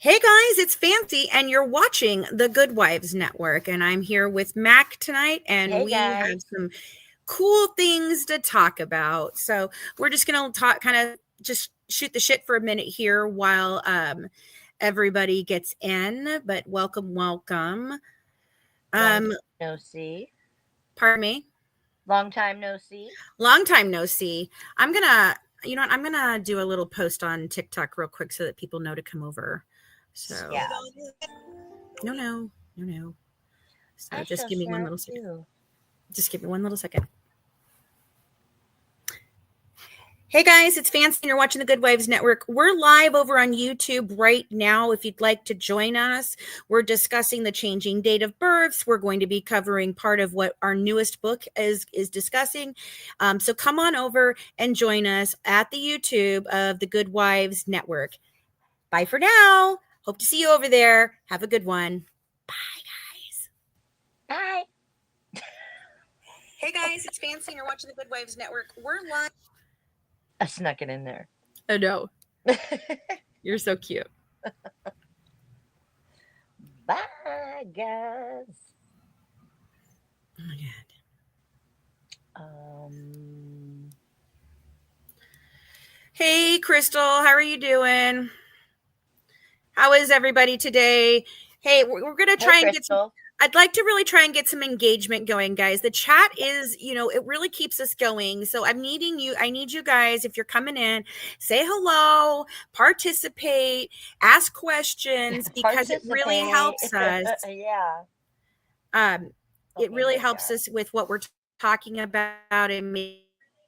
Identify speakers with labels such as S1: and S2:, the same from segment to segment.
S1: Hey guys, it's Fancy, and you're watching the Good Wives Network, and I'm here with Mac tonight, and
S2: Hey
S1: we
S2: guys.
S1: have some cool things to talk about. So we're just gonna talk, kind of just shoot the shit for a minute here while everybody gets in. But welcome.
S2: No see.
S1: Pardon me.
S2: Long time no see.
S1: Long time no see. I'm gonna, I'm gonna do a little post on TikTok real quick so that people know to come over. So
S2: Yeah.
S1: No. So just
S2: shall
S1: give me one
S2: share
S1: little
S2: it
S1: second.
S2: too.
S1: Just give me one little second. Hey guys, it's Fancy and you're watching the Good Wives Network. We're live over on YouTube right now. If you'd like to join us, we're discussing the changing date of births. We're going to be covering part of what our newest book is discussing. So come on over and join us at the YouTube of the Good Wives Network. Bye for now. Hope to see you over there. Have a good one. Bye, guys.
S2: Bye.
S1: Hey guys, it's Fancy and you're watching the Good Wives Network. We're live.
S2: I snuck it in there.
S1: Oh no. You're so cute.
S2: Bye, guys.
S1: Oh my God. Hey, Crystal, how are you doing? How is everybody today? Hey, we're going to try and get some. I'd like to really try and get some engagement going, guys. The chat is, it really keeps us going. So I need you guys, if you're coming in, say hello, participate, ask questions, because it really helps us.
S2: Yeah.
S1: It really helps us with what we're talking about and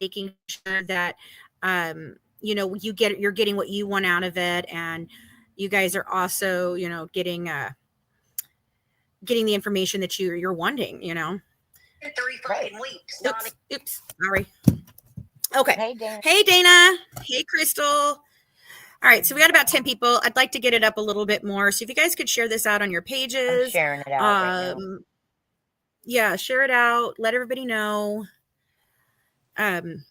S1: making sure that, you're getting what you want out of it. And you guys are also, getting the information that you're wanting, 30 fucking weeks. Oops. Sorry. Okay. Hey, Dana. Hey, Crystal. All right. So we got about 10 people. I'd like to get it up a little bit more. So if you guys could share this out on your pages.
S2: I'm sharing it out right now.
S1: Yeah, share it out. Let everybody know.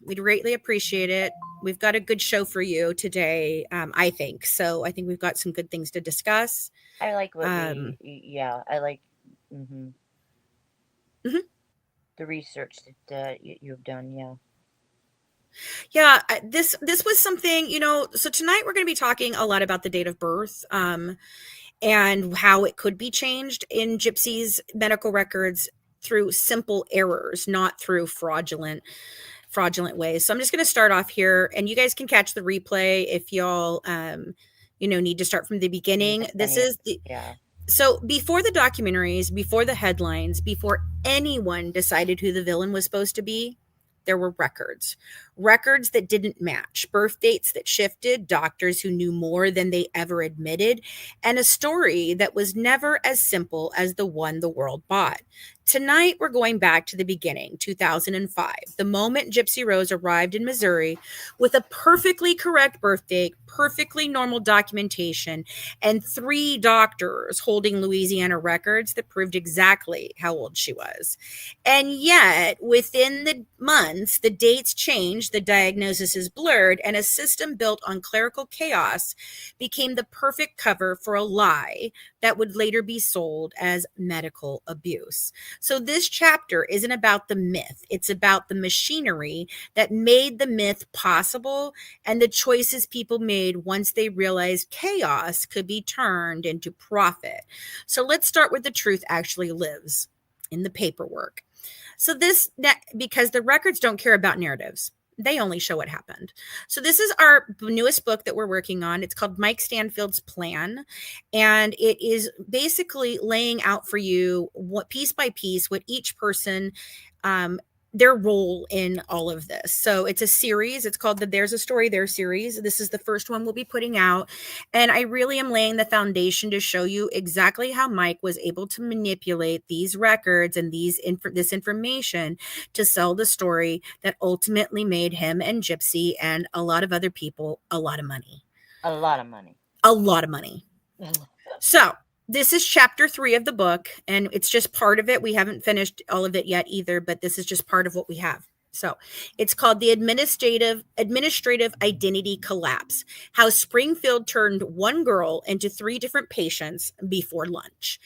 S1: We'd greatly appreciate it. We've got a good show for you today, I think. So I think we've got some good things to discuss.
S2: I like what I like the research that you've done,
S1: Yeah, this was something, so tonight we're going to be talking a lot about the date of birth and how it could be changed in Gypsy's medical records through simple errors, not through fraudulent ways. So I'm just going to start off here, and you guys can catch the replay if y'all need to start from the beginning. So before the documentaries, before the headlines, before anyone decided who the villain was supposed to be, there were records that didn't match, birth dates that shifted, doctors who knew more than they ever admitted, and a story that was never as simple as the one the world bought. Tonight, we're going back to the beginning, 2005, the moment Gypsy Rose arrived in Missouri with a perfectly correct birth date, perfectly normal documentation, and 3 doctors holding Louisiana records that proved exactly how old she was. And yet, within the months, the dates changed, the diagnosis is blurred, and a system built on clerical chaos became the perfect cover for a lie that would later be sold as medical abuse. So this chapter isn't about the myth. It's about the machinery that made the myth possible and the choices people made once they realized chaos could be turned into profit. So let's start where the truth actually lives, in the paperwork. So because the records don't care about narratives. They only show what happened. So this is our newest book that we're working on. It's called Mike Stanfield's Plan. And it is basically laying out for you what piece by piece, what each person, their role in all of this. So it's a series. It's called the There's a Story There series. This is the first one we'll be putting out. And I really am laying the foundation to show you exactly how Mike was able to manipulate these records and this information to sell the story that ultimately made him and Gypsy and a lot of other people a lot of money.
S2: A lot of money.
S1: So this is chapter 3 of the book, and it's just part of it. We haven't finished all of it yet either, but this is just part of what we have. So it's called the administrative identity collapse, how Springfield turned one girl into three different patients before lunch.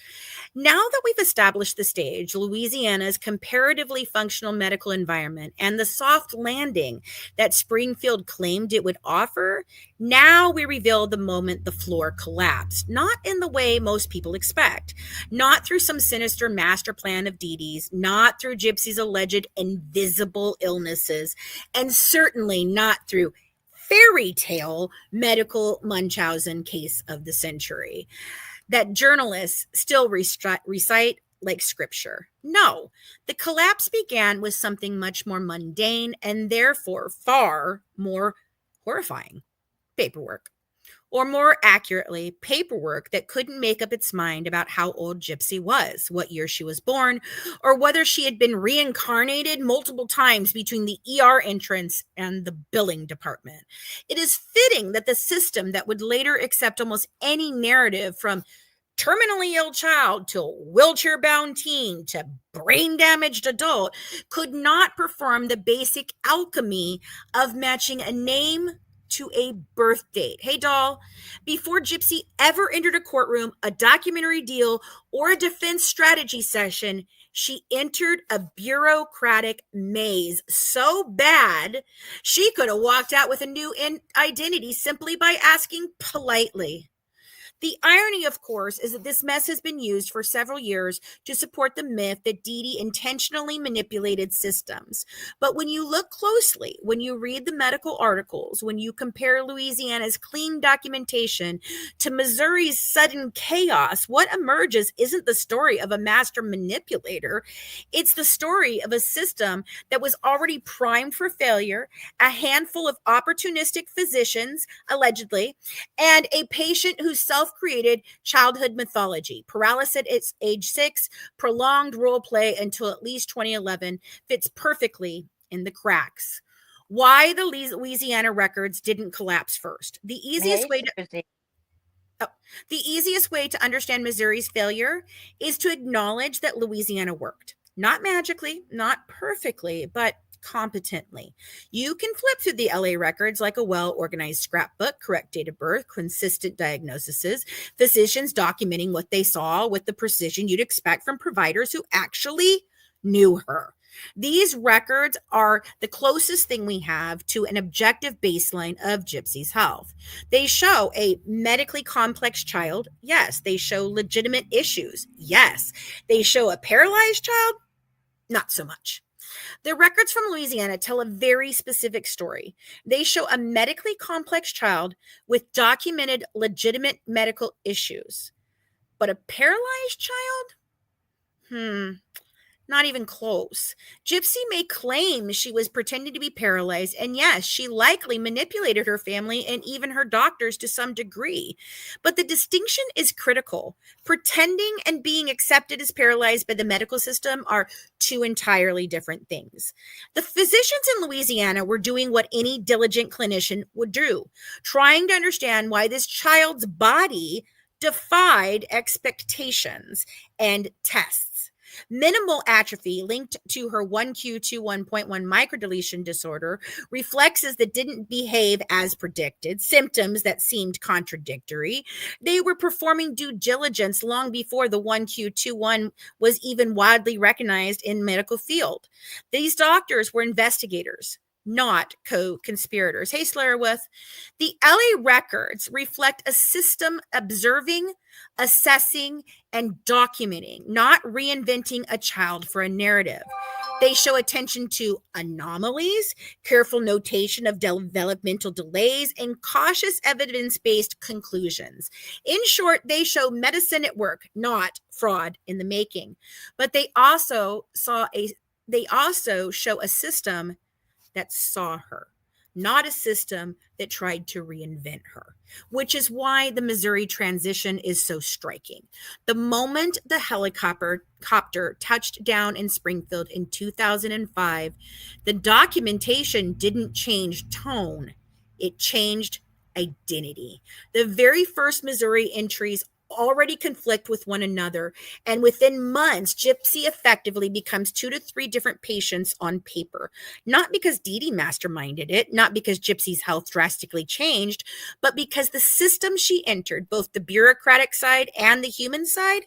S1: Now that we've established the stage, Louisiana's comparatively functional medical environment, and the soft landing that Springfield claimed it would offer, now we reveal the moment the floor collapsed, not in the way most people expect, not through some sinister master plan of Dee Dee's, not through Gypsy's alleged invisible illnesses, and certainly not through fairy tale medical Munchausen case of the century that journalists still recite like scripture. No, the collapse began with something much more mundane and therefore far more horrifying: paperwork. Or more accurately, paperwork that couldn't make up its mind about how old Gypsy was, what year she was born, or whether she had been reincarnated multiple times between the ER entrance and the billing department. It is fitting that the system that would later accept almost any narrative, from terminally ill child to wheelchair bound teen to brain damaged adult, could not perform the basic alchemy of matching a name to a birth date. Hey, doll, before Gypsy ever entered a courtroom, a documentary deal, or a defense strategy session, she entered a bureaucratic maze so bad she could have walked out with a new identity simply by asking politely. The irony, of course, is that this mess has been used for several years to support the myth that Dee Dee intentionally manipulated systems. But when you look closely, when you read the medical articles, when you compare Louisiana's clean documentation to Missouri's sudden chaos, what emerges isn't the story of a master manipulator. It's the story of a system that was already primed for failure, a handful of opportunistic physicians, allegedly, and a patient whose self-created childhood mythology, paralysis at age 6, prolonged role play until at least 2011, fits perfectly in the cracks. Why the Louisiana records didn't collapse first.
S2: Hey, Susie.
S1: The easiest way to understand Missouri's failure is to acknowledge that Louisiana worked. Not magically, not perfectly, but competently. You can flip through the LA records like a well-organized scrapbook, correct date of birth, consistent diagnoses, physicians documenting what they saw with the precision you'd expect from providers who actually knew her. These records are the closest thing we have to an objective baseline of Gypsy's health. They show a medically complex child. Yes. They show legitimate issues. Yes. They show a paralyzed child. Not so much. The records from Louisiana tell a very specific story. They show a medically complex child with documented legitimate medical issues. But a paralyzed child? Not even close. Gypsy may claim she was pretending to be paralyzed, and yes, she likely manipulated her family and even her doctors to some degree. But the distinction is critical. Pretending and being accepted as paralyzed by the medical system are two entirely different things. The physicians in Louisiana were doing what any diligent clinician would do, trying to understand why this child's body defied expectations and tests. Minimal atrophy linked to her 1q21.1 microdeletion disorder, reflexes that didn't behave as predicted, symptoms that seemed contradictory. They were performing due diligence long before the 1q21 was even widely recognized in medical field. These doctors were investigators, not co-conspirators. Hey, Slayerwith, the LA records reflect a system observing, assessing, and documenting, not reinventing a child for a narrative. They show attention to anomalies, careful notation of developmental delays, and cautious evidence-based conclusions. In short, they show medicine at work, not fraud in the making. But they also show a system that saw her, not a system that tried to reinvent her, which is why the Missouri transition is so striking. The moment the helicopter touched down in Springfield in 2005, the documentation didn't change tone, it changed identity. The very first Missouri entries already conflict with one another. And within months, Gypsy effectively becomes 2 to 3 different patients on paper. Not because Dee Dee masterminded it, not because Gypsy's health drastically changed, but because the system she entered, both the bureaucratic side and the human side,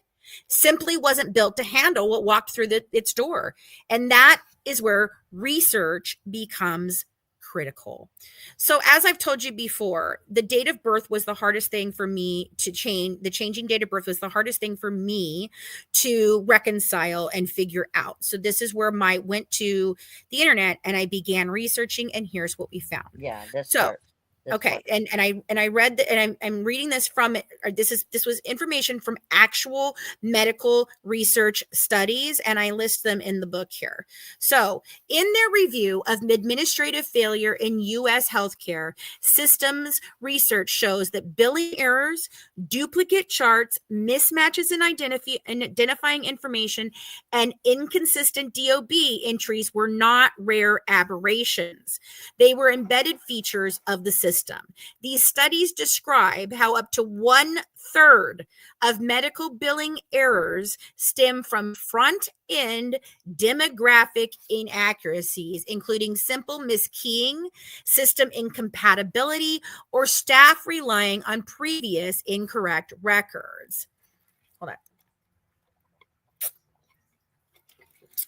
S1: simply wasn't built to handle what walked through its door. And that is where research becomes critical. So as I've told you before, the date of birth was the hardest thing for me to change. The changing date of birth was the hardest thing for me to reconcile and figure out. So this is where I went to the internet and I began researching, and here's what we found.
S2: Yeah, this
S1: So
S2: part.
S1: okay, and I read that, and I'm reading this from it. This was information from actual medical research studies, and I list them in the book here. So, in their review of administrative failure in U.S. healthcare systems, research shows that billing errors, duplicate charts, mismatches in identifying information, and inconsistent DOB entries were not rare aberrations. They were embedded features of the system. These studies describe how up to 1/3 of medical billing errors stem from front-end demographic inaccuracies, including simple miskeying, system incompatibility, or staff relying on previous incorrect records. Hold on.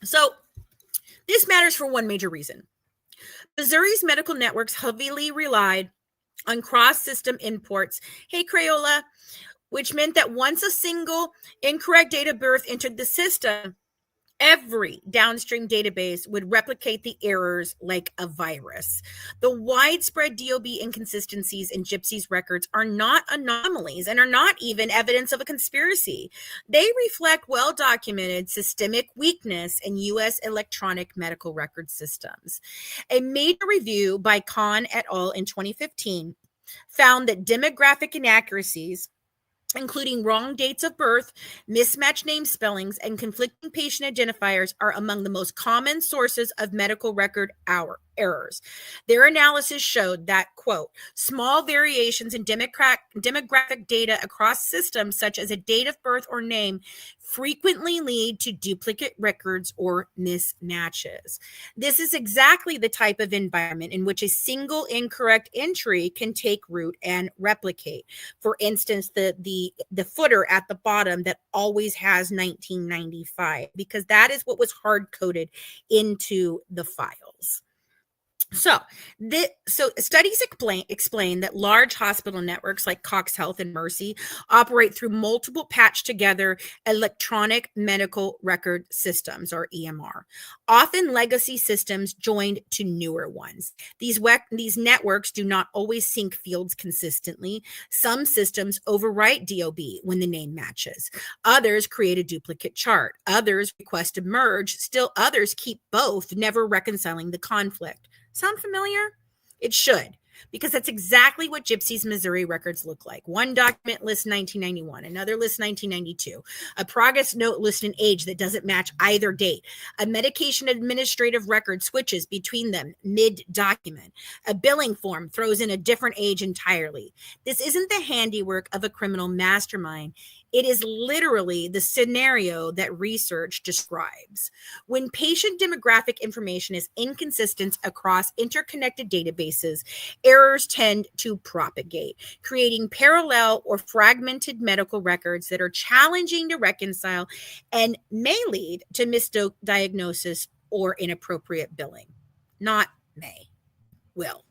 S1: So this matters for one major reason. Missouri's medical networks heavily relied on cross-system imports, hey Crayola, which meant that once a single incorrect date of birth entered the system, every downstream database would replicate the errors like a virus. The widespread DOB inconsistencies in Gypsy's records are not anomalies and are not even evidence of a conspiracy. They reflect well-documented systemic weakness in U.S. electronic medical record systems. A major review by Kahn et al. In 2015 found that demographic inaccuracies, including wrong dates of birth, mismatched name spellings, and conflicting patient identifiers, are among the most common sources of medical record errors. Their analysis showed that, quote, small variations in demographic data across systems, such as a date of birth or name, frequently lead to duplicate records or mismatches. This is exactly the type of environment in which a single incorrect entry can take root and replicate. For instance, the footer at the bottom that always has 1995, because that is what was hard-coded into the files. So studies explain that large hospital networks like Cox Health and Mercy operate through multiple patched together electronic medical record systems, or EMR, often legacy systems joined to newer ones. These networks do not always sync fields consistently. Some systems overwrite DOB when the name matches. Others create a duplicate chart. Others request a merge. Still others keep both, never reconciling the conflict. Sound familiar? It should, because that's exactly what Gypsy's Missouri records look like. One document lists 1991, another lists 1992, a progress note lists an age that doesn't match either date, a medication administrative record switches between them mid-document, a billing form throws in a different age entirely. This isn't the handiwork of a criminal mastermind. It is literally the scenario that research describes. When patient demographic information is inconsistent across interconnected databases, errors tend to propagate, creating parallel or fragmented medical records that are challenging to reconcile and may lead to misdiagnosis or inappropriate billing. Not may, will.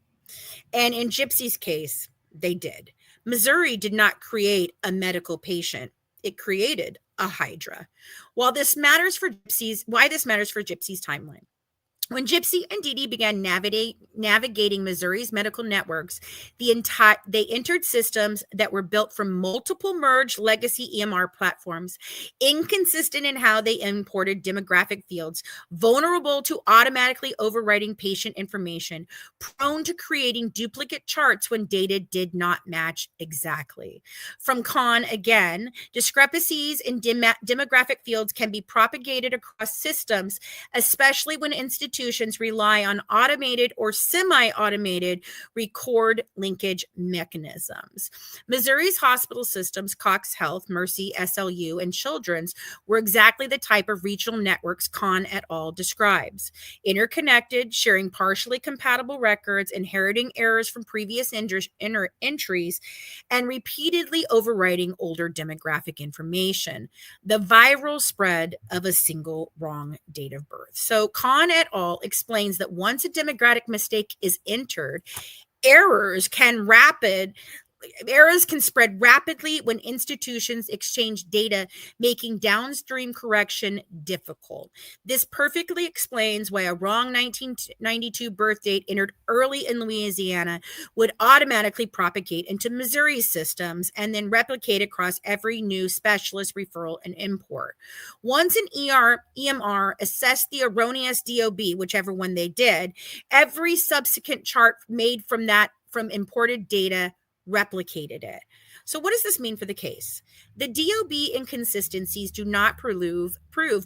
S1: And in Gypsy's case, they did. Missouri did not create a medical patient. It created a hydra. Why this matters for Gypsy's timeline. When Gypsy and Dee Dee began navigating Missouri's medical networks, they entered systems that were built from multiple merged legacy EMR platforms, inconsistent in how they imported demographic fields, vulnerable to automatically overwriting patient information, prone to creating duplicate charts when data did not match exactly. From Kahn again, discrepancies in demographic fields can be propagated across systems, especially when institutions institutions rely on automated or semi-automated record linkage mechanisms. Missouri's hospital systems, Cox Health, Mercy, SLU, and Children's, were exactly the type of regional networks Kahn et al. Describes. Interconnected, sharing partially compatible records, inheriting errors from previous entries, and repeatedly overwriting older demographic information. The viral spread of a single wrong date of birth. So Kahn et al. Explains that once a demographic mistake is entered, errors can spread rapidly when institutions exchange data, making downstream correction difficult. This perfectly explains why a wrong 1992 birth date entered early in Louisiana would automatically propagate into Missouri systems and then replicate across every new specialist referral and import. Once an EMR assessed the erroneous DOB, whichever one they did, every subsequent chart made from imported data replicated it. So what does this mean for the case? The DOB inconsistencies do not prove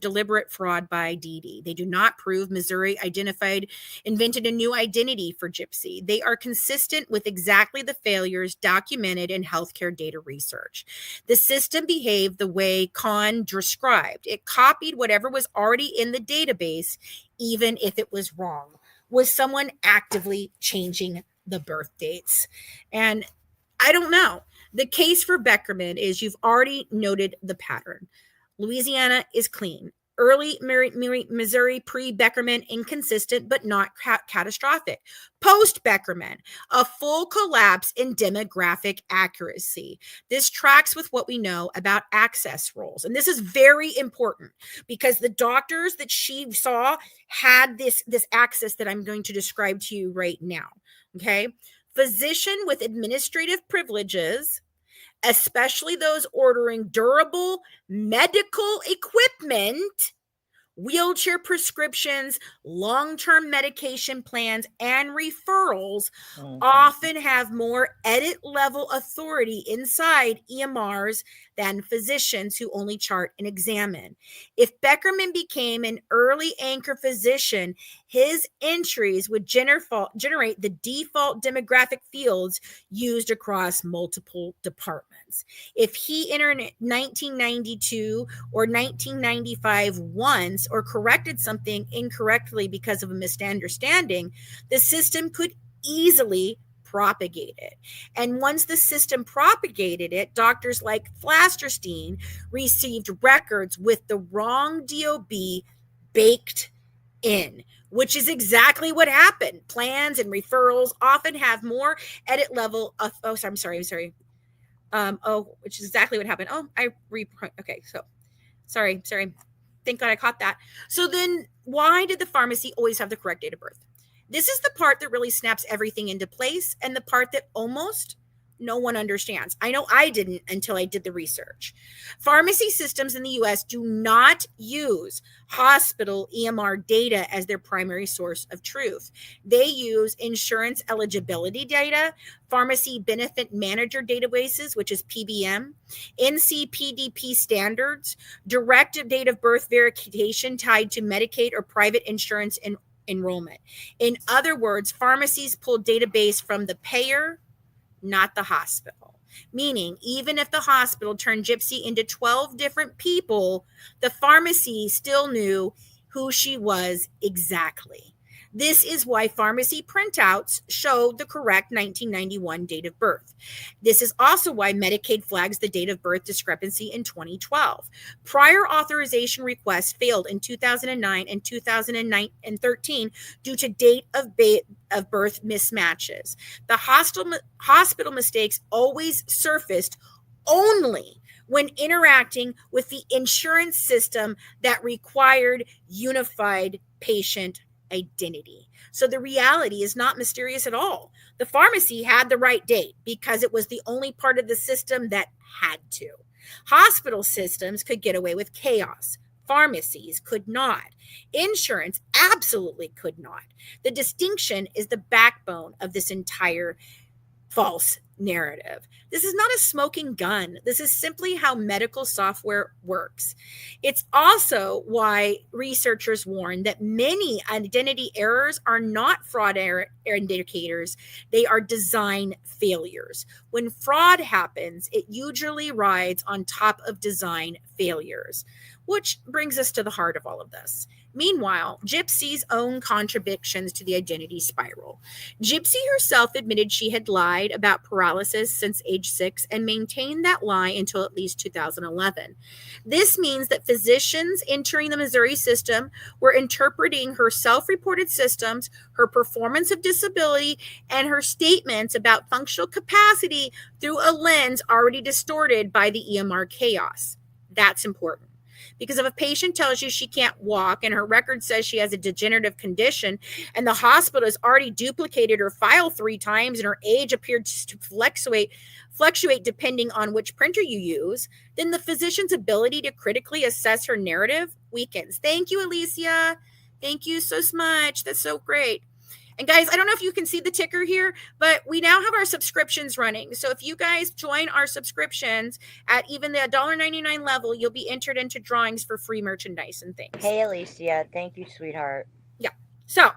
S1: deliberate fraud by DD. They do not prove Missouri invented a new identity for Gypsy. They are consistent with exactly the failures documented in healthcare data research. The system behaved the way Kahn described. It copied whatever was already in the database, even if it was wrong. Was someone actively changing the birth dates? And I don't know. The case for Beckerman is you've already noted the pattern. Louisiana is clean. Early Missouri pre-Beckerman, inconsistent but not catastrophic. Post-Beckerman, a full collapse in demographic accuracy. This tracks with what we know about access roles. And this is very important because the doctors that she saw had this access that I'm going to describe to you right now. Okay? Physician with administrative privileges, especially those ordering durable medical equipment, wheelchair prescriptions, long-term medication plans, and referrals often have more edit-level authority inside EMRs than physicians who only chart and examine. If Beckerman became an early anchor physician, his entries would generate the default demographic fields used across multiple departments. If he entered 1992 or 1995 once or corrected something incorrectly because of a misunderstanding, the system could easily propagate it. And once the system propagated it, doctors like Flasterstein received records with the wrong DOB baked in, which is exactly what happened. Plans and referrals often have more edit level of, I'm sorry. Which is exactly what happened. Okay, so sorry. Thank God I caught that. So then why did the pharmacy always have the correct date of birth? This is the part that really snaps everything into place and the part that almost no one understands. I know I didn't until I did the research. Pharmacy systems in the US do not use hospital EMR data as their primary source of truth. They use insurance eligibility data, pharmacy benefit manager databases, which is PBM, NCPDP standards, direct date of birth verification tied to Medicaid or private insurance enrollment. In other words, pharmacies pull database from the payer, not the hospital. Meaning, even if the hospital turned Gypsy into 12 different people, the pharmacy still knew who she was exactly. This is why pharmacy printouts show the correct 1991 date of birth. This is also why Medicaid flags the date of birth discrepancy in 2012. Prior authorization requests failed in 2009 and 2013 due to date of birth mismatches. The hospital mistakes always surfaced only when interacting with the insurance system that required unified patient identity. So the reality is not mysterious at all. The pharmacy had the right date because it was the only part of the system that had to. Hospital systems could get away with chaos. Pharmacies could not. Insurance absolutely could not. The distinction is the backbone of this entire false narrative. This is not a smoking gun. This is simply how medical software works. It's also why researchers warn that many identity errors are not fraud indicators, they are design failures. When fraud happens, it usually rides on top of design failures, which brings us to the heart of all of this. Meanwhile, Gypsy's own contradictions to the identity spiral. Gypsy herself admitted she had lied about paralysis since age 6 and maintained that lie until at least 2011. This means that physicians entering the Missouri system were interpreting her self-reported symptoms, her performance of disability, and her statements about functional capacity through a lens already distorted by the EMR chaos. That's important. Because if a patient tells you she can't walk and her record says she has a degenerative condition and the hospital has already duplicated her file 3 times and her age appears to fluctuate depending on which printer you use, then the physician's ability to critically assess her narrative weakens. Thank you, Alicia. Thank you so much. That's so great. And guys, I don't know if you can see the ticker here, but we now have our subscriptions running. So if you guys join our subscriptions at even the $1.99 level, you'll be entered into drawings for free merchandise and things.
S2: Hey, Alicia. Thank you, sweetheart.
S1: Yeah. So,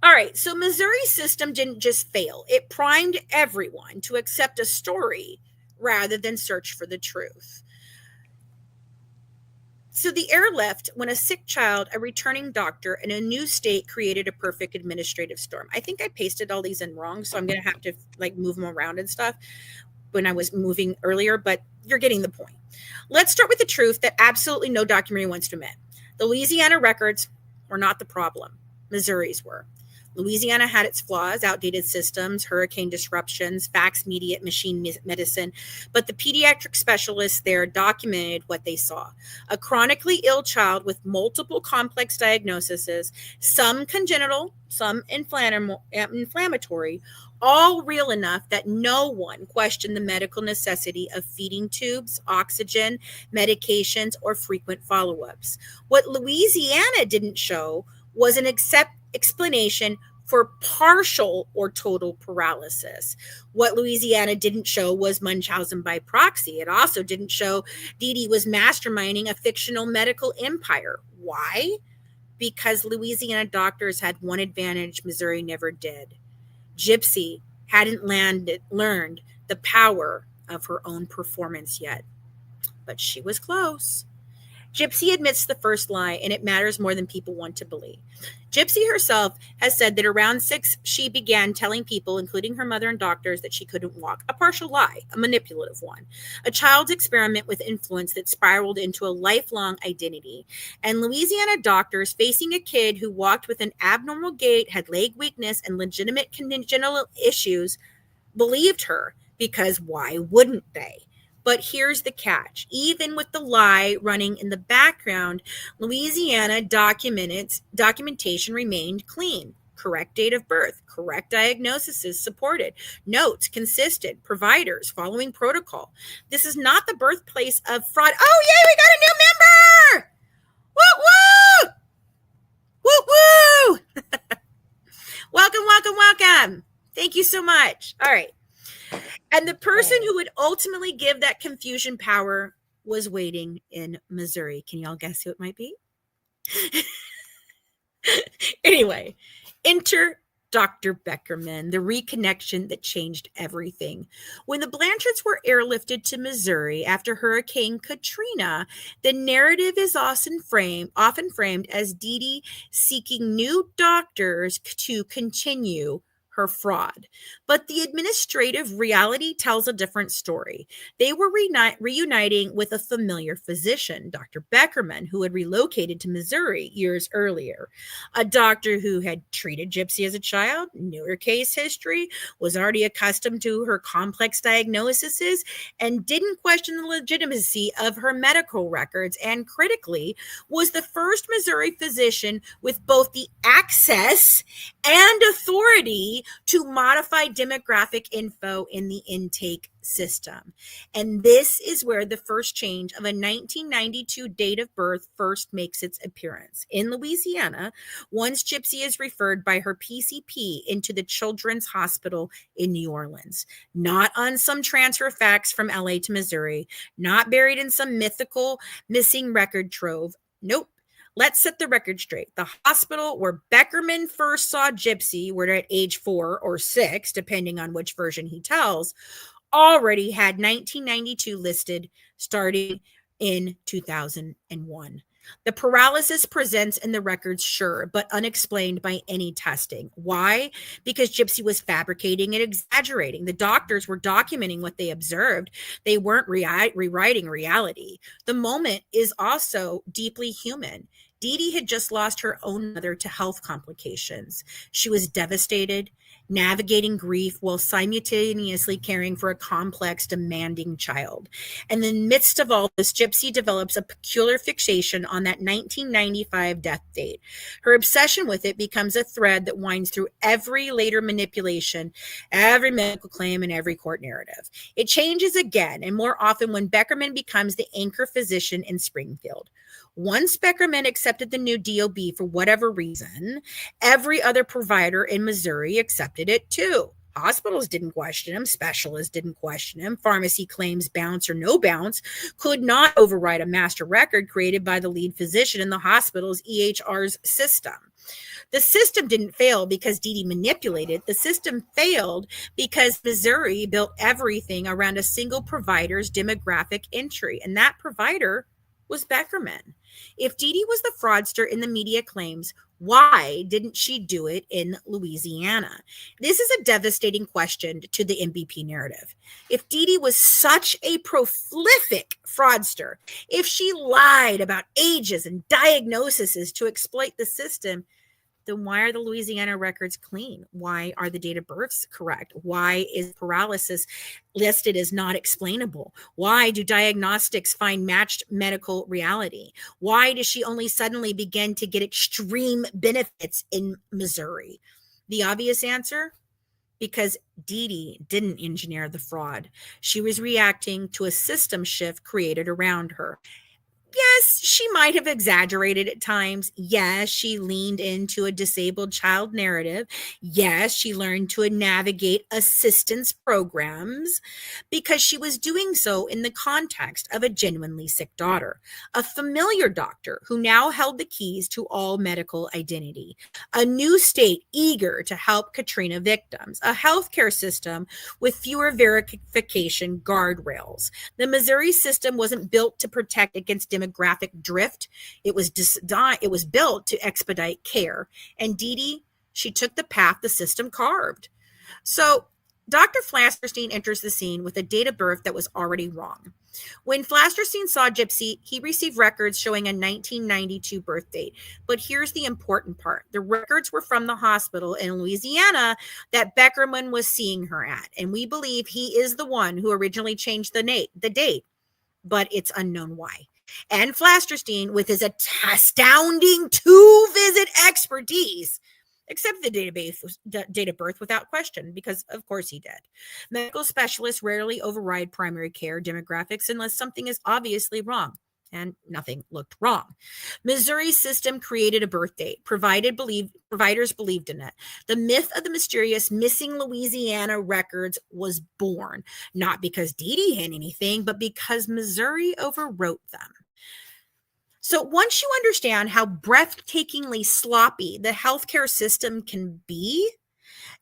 S1: all right. So Missouri's system didn't just fail. It primed everyone to accept a story rather than search for the truth. So the airlift when a sick child, a returning doctor, and a new state created a perfect administrative storm. I think I pasted all these in wrong, so I'm going to have to move them around and stuff when I was moving earlier, but you're getting the point. Let's start with the truth that absolutely no documentary wants to admit. The Louisiana records were not the problem. Missouri's were. Louisiana had its flaws, outdated systems, hurricane disruptions, fax media, machine medicine, but the pediatric specialists there documented what they saw. A chronically ill child with multiple complex diagnoses, some congenital, some inflammatory, all real enough that no one questioned the medical necessity of feeding tubes, oxygen, medications, or frequent follow-ups. What Louisiana didn't show was an explanation for partial or total paralysis. What Louisiana didn't show was Munchausen by proxy. It also didn't show Dee Dee was masterminding a fictional medical empire. Why? Because Louisiana doctors had one advantage Missouri never did. Gypsy hadn't learned the power of her own performance yet, but she was close. Gypsy admits the first lie, and it matters more than people want to believe. Gypsy herself has said that around 6, she began telling people, including her mother and doctors, that she couldn't walk. A partial lie, a manipulative one. A child's experiment with influence that spiraled into a lifelong identity. And Louisiana doctors, facing a kid who walked with an abnormal gait, had leg weakness, and legitimate congenital issues, believed her, because why wouldn't they? But here's the catch. Even with the lie running in the background, Louisiana documentation remained clean. Correct date of birth, correct diagnoses supported, notes consistent, providers following protocol. This is not the birthplace of fraud. Oh, yay, we got a new member! Woo, woo! Woo, woo! Welcome, welcome, welcome. Thank you so much. All right. And the person who would ultimately give that confusion power was waiting in Missouri. Can y'all guess who it might be? Anyway, enter Dr. Beckerman, the reconnection that changed everything. When the Blanchards were airlifted to Missouri after Hurricane Katrina, the narrative is often framed as Dee Dee seeking new doctors to continue her fraud. But the administrative reality tells a different story. They were reuniting with a familiar physician, Dr. Beckerman, who had relocated to Missouri years earlier. A doctor who had treated Gypsy as a child, knew her case history, was already accustomed to her complex diagnoses, and didn't question the legitimacy of her medical records, and critically, was the first Missouri physician with both the access and authority to modify demographic info in the intake system. And this is where the first change of a 1992 date of birth first makes its appearance. In Louisiana, once Gypsy is referred by her PCP into the Children's Hospital in New Orleans, not on some transfer fax from LA to Missouri, not buried in some mythical missing record trove. Nope. Let's set the record straight. The hospital where Beckerman first saw Gypsy, where at age 4 or 6, depending on which version he tells, already had 1992 listed starting in 2001. The paralysis presents in the records, sure, but unexplained by any testing. Why? Because Gypsy was fabricating and exaggerating. The doctors were documenting what they observed. They weren't rewriting reality. The moment is also deeply human. Dee Dee had just lost her own mother to health complications. She was devastated, navigating grief while simultaneously caring for a complex, demanding child. And in the midst of all this, Gypsy develops a peculiar fixation on that 1995 death date. Her obsession with it becomes a thread that winds through every later manipulation, every medical claim, and every court narrative. It changes again, and more often when Beckerman becomes the anchor physician in Springfield. Once Beckerman accepted the new DOB for whatever reason, every other provider in Missouri accepted it too. Hospitals didn't question him. Specialists didn't question him. Pharmacy claims, bounce or no bounce, could not override a master record created by the lead physician in the hospital's EHR's system. The system didn't fail because Dee Dee manipulated. The system failed because Missouri built everything around a single provider's demographic entry, and that provider was Beckerman. If Dee Dee was the fraudster in the media claims, why didn't she do it in Louisiana? This is a devastating question to the MVP narrative. If Dee Dee was such a prolific fraudster, if she lied about ages and diagnoses to exploit the system, then why are the Louisiana records clean? Why are the date of births correct? Why is paralysis listed as not explainable? Why do diagnostics find matched medical reality? Why does she only suddenly begin to get extreme benefits in Missouri? The obvious answer? Because Dee Dee didn't engineer the fraud. She was reacting to a system shift created around her. Yes, she might have exaggerated at times. Yes, she leaned into a disabled child narrative. Yes, she learned to navigate assistance programs because she was doing so in the context of a genuinely sick daughter, a familiar doctor who now held the keys to all medical identity, a new state eager to help Katrina victims, a healthcare system with fewer verification guardrails. The Missouri system wasn't built to protect against demographic drift. It was built to expedite care. And Dee Dee, she took the path the system carved. So Dr. Flasterstein enters the scene with a date of birth that was already wrong. When Flasterstein saw Gypsy, he received records showing a 1992 birth date. But here's the important part. The records were from the hospital in Louisiana that Beckerman was seeing her at. And we believe he is the one who originally changed the date, but it's unknown why. And Flasterstein, with his astounding 2-visit expertise, accepted the date of birth without question, because of course he did. Medical specialists rarely override primary care demographics unless something is obviously wrong. And nothing looked wrong. Missouri's system created a birth date. Providers believed in it. The myth of the mysterious missing Louisiana records was born, not because Dee Dee had anything, but because Missouri overwrote them. So once you understand how breathtakingly sloppy the healthcare system can be,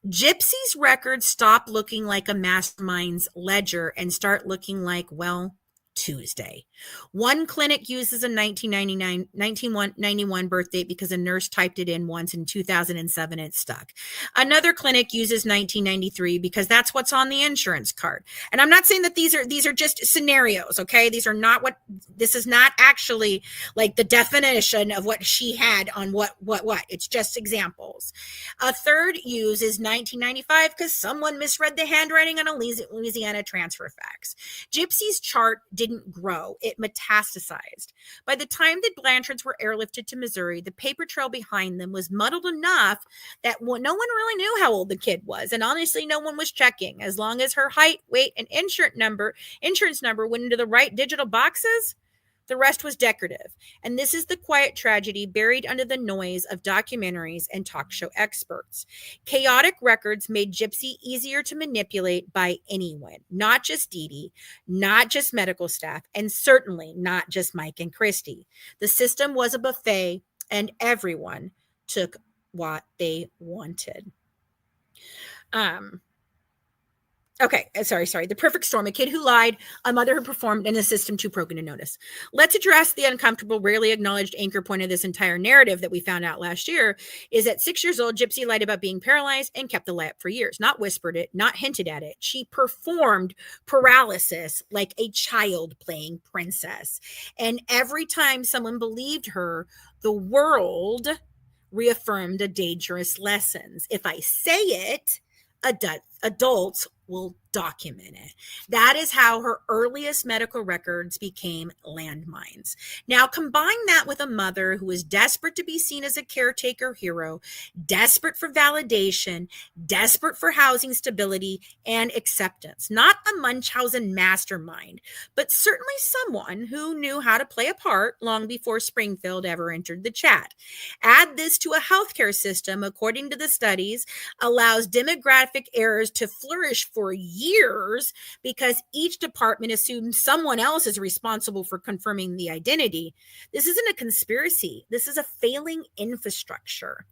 S1: Gypsy's records stop looking like a mastermind's ledger and start looking like, well, Tuesday. One clinic uses a 1991 birth date because a nurse typed it in once in 2007 and it stuck. Another clinic uses 1993 because that's what's on the insurance card. And I'm not saying that these are just scenarios, okay? This is not actually like the definition of what she had on what. It's just examples. A third uses 1995 because someone misread the handwriting on a Louisiana transfer fax. Gypsy's chart didn't didn't grow, it metastasized. By the time the Blanchards were airlifted to Missouri, the paper trail behind them was muddled enough that no one really knew how old the kid was. And honestly, no one was checking. As long as her height, weight, and insurance number went into the right digital boxes, the rest was decorative. And this is the quiet tragedy buried under the noise of documentaries and talk show experts. Chaotic records made Gypsy easier to manipulate by anyone, not just Dee Dee, not just medical staff, and certainly not just Mike and Christy. The system was a buffet, and everyone took what they wanted. Okay, sorry. The perfect storm, a kid who lied, a mother who performed, and a system too broken to notice. Let's address the uncomfortable, rarely acknowledged anchor point of this entire narrative that we found out last year is at 6 years old, Gypsy lied about being paralyzed and kept the lie up for years. Not whispered it, not hinted at it. She performed paralysis like a child playing princess. And every time someone believed her, the world reaffirmed a dangerous lessons. If I say it, adults will document it. That is how her earliest medical records became landmines. Now, combine that with a mother who was desperate to be seen as a caretaker hero, desperate for validation, desperate for housing stability and acceptance. Not a Munchausen mastermind, but certainly someone who knew how to play a part long before Springfield ever entered the chat. Add this to a healthcare system, according to the studies, allows demographic errors to flourish for years because each department assumes someone else is responsible for confirming the identity. This isn't a conspiracy. This is a failing infrastructure.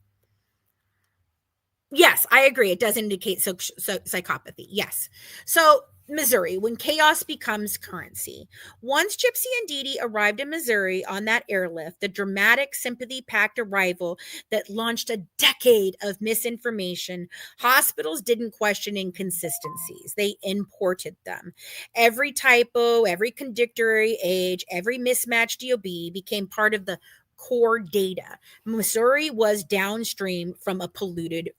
S1: Yes, I agree. It does indicate psychopathy. Yes. So Missouri, when chaos becomes currency. Once Gypsy and Dee Dee arrived in Missouri on that airlift, the dramatic, sympathy-packed arrival that launched a decade of misinformation, hospitals didn't question inconsistencies. They imported them. Every typo, every contradictory age, every mismatched DOB became part of the core data. Missouri was downstream from a polluted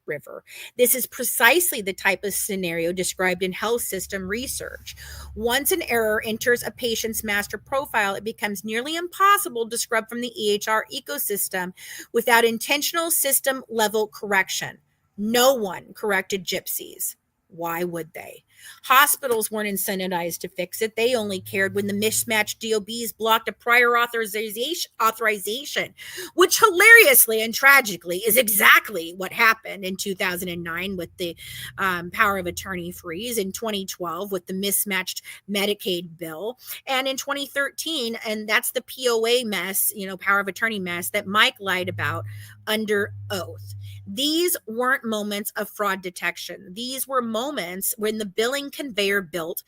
S1: river. This is precisely the type of scenario described in health system research. Once an error enters a patient's master profile, it becomes nearly impossible to scrub from the EHR ecosystem without intentional system level correction. No one corrected Gypsies. Why would they? Hospitals weren't incentivized to fix it. They only cared when the mismatched DOBs blocked a prior authorization, which hilariously and tragically is exactly what happened in 2009 with the power of attorney freeze, in 2012 with the mismatched Medicaid bill, and in 2013, and that's the POA mess, power of attorney mess that Mike lied about under oath. These weren't moments of fraud detection. These were moments when the billing conveyor belt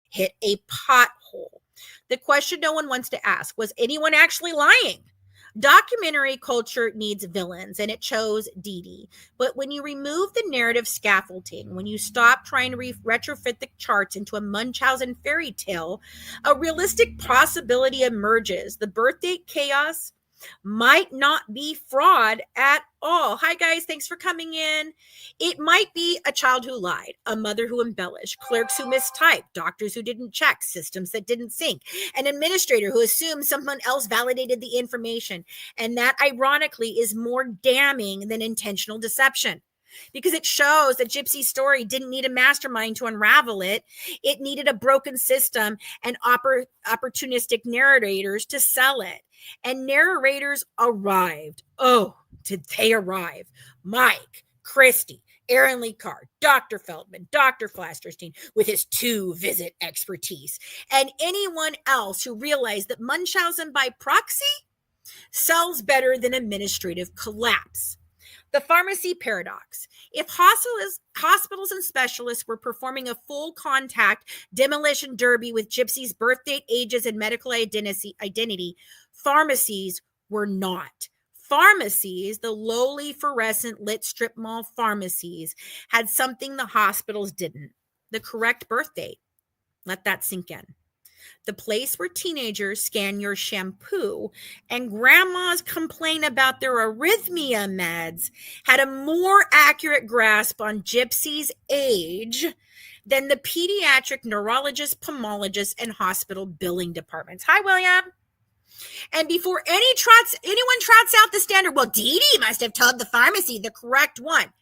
S1: hit a pothole. The question no one wants to ask, was anyone actually lying? Documentary culture needs villains, and it chose Dee Dee. But when you remove the narrative scaffolding, when you stop trying to retrofit the charts into a Munchausen fairy tale, a realistic possibility emerges. The birthdate chaos might not be fraud at all. Hi, guys. Thanks for coming in. It might be a child who lied, a mother who embellished, clerks who mistyped, doctors who didn't check, systems that didn't sync, an administrator who assumed someone else validated the information. And that, ironically, is more damning than intentional deception, because it shows that Gypsy's story didn't need a mastermind to unravel it. It needed a broken system and opportunistic narrators to sell it. And narrators arrived. Oh, did they arrive? Mike, Christy, Aaron Lee Carr, Dr. Feldman, Dr. Flasterstein with his 2-visit expertise, and anyone else who realized that Munchausen by proxy sells better than administrative collapse. The pharmacy paradox. If hospitals and specialists were performing a full contact demolition derby with Gypsy's birthdate, ages, and medical identity, pharmacies were not. Pharmacies, the lowly fluorescent lit strip mall pharmacies, had something the hospitals didn't: the correct birth date. Let that sink in. The place where teenagers scan your shampoo and grandmas complain about their arrhythmia meds had a more accurate grasp on Gypsy's age than the pediatric neurologist, pulmonologist, and hospital billing departments. Hi, William. And before anyone trots out the standard, well, Dee Dee must have told the pharmacy the correct one.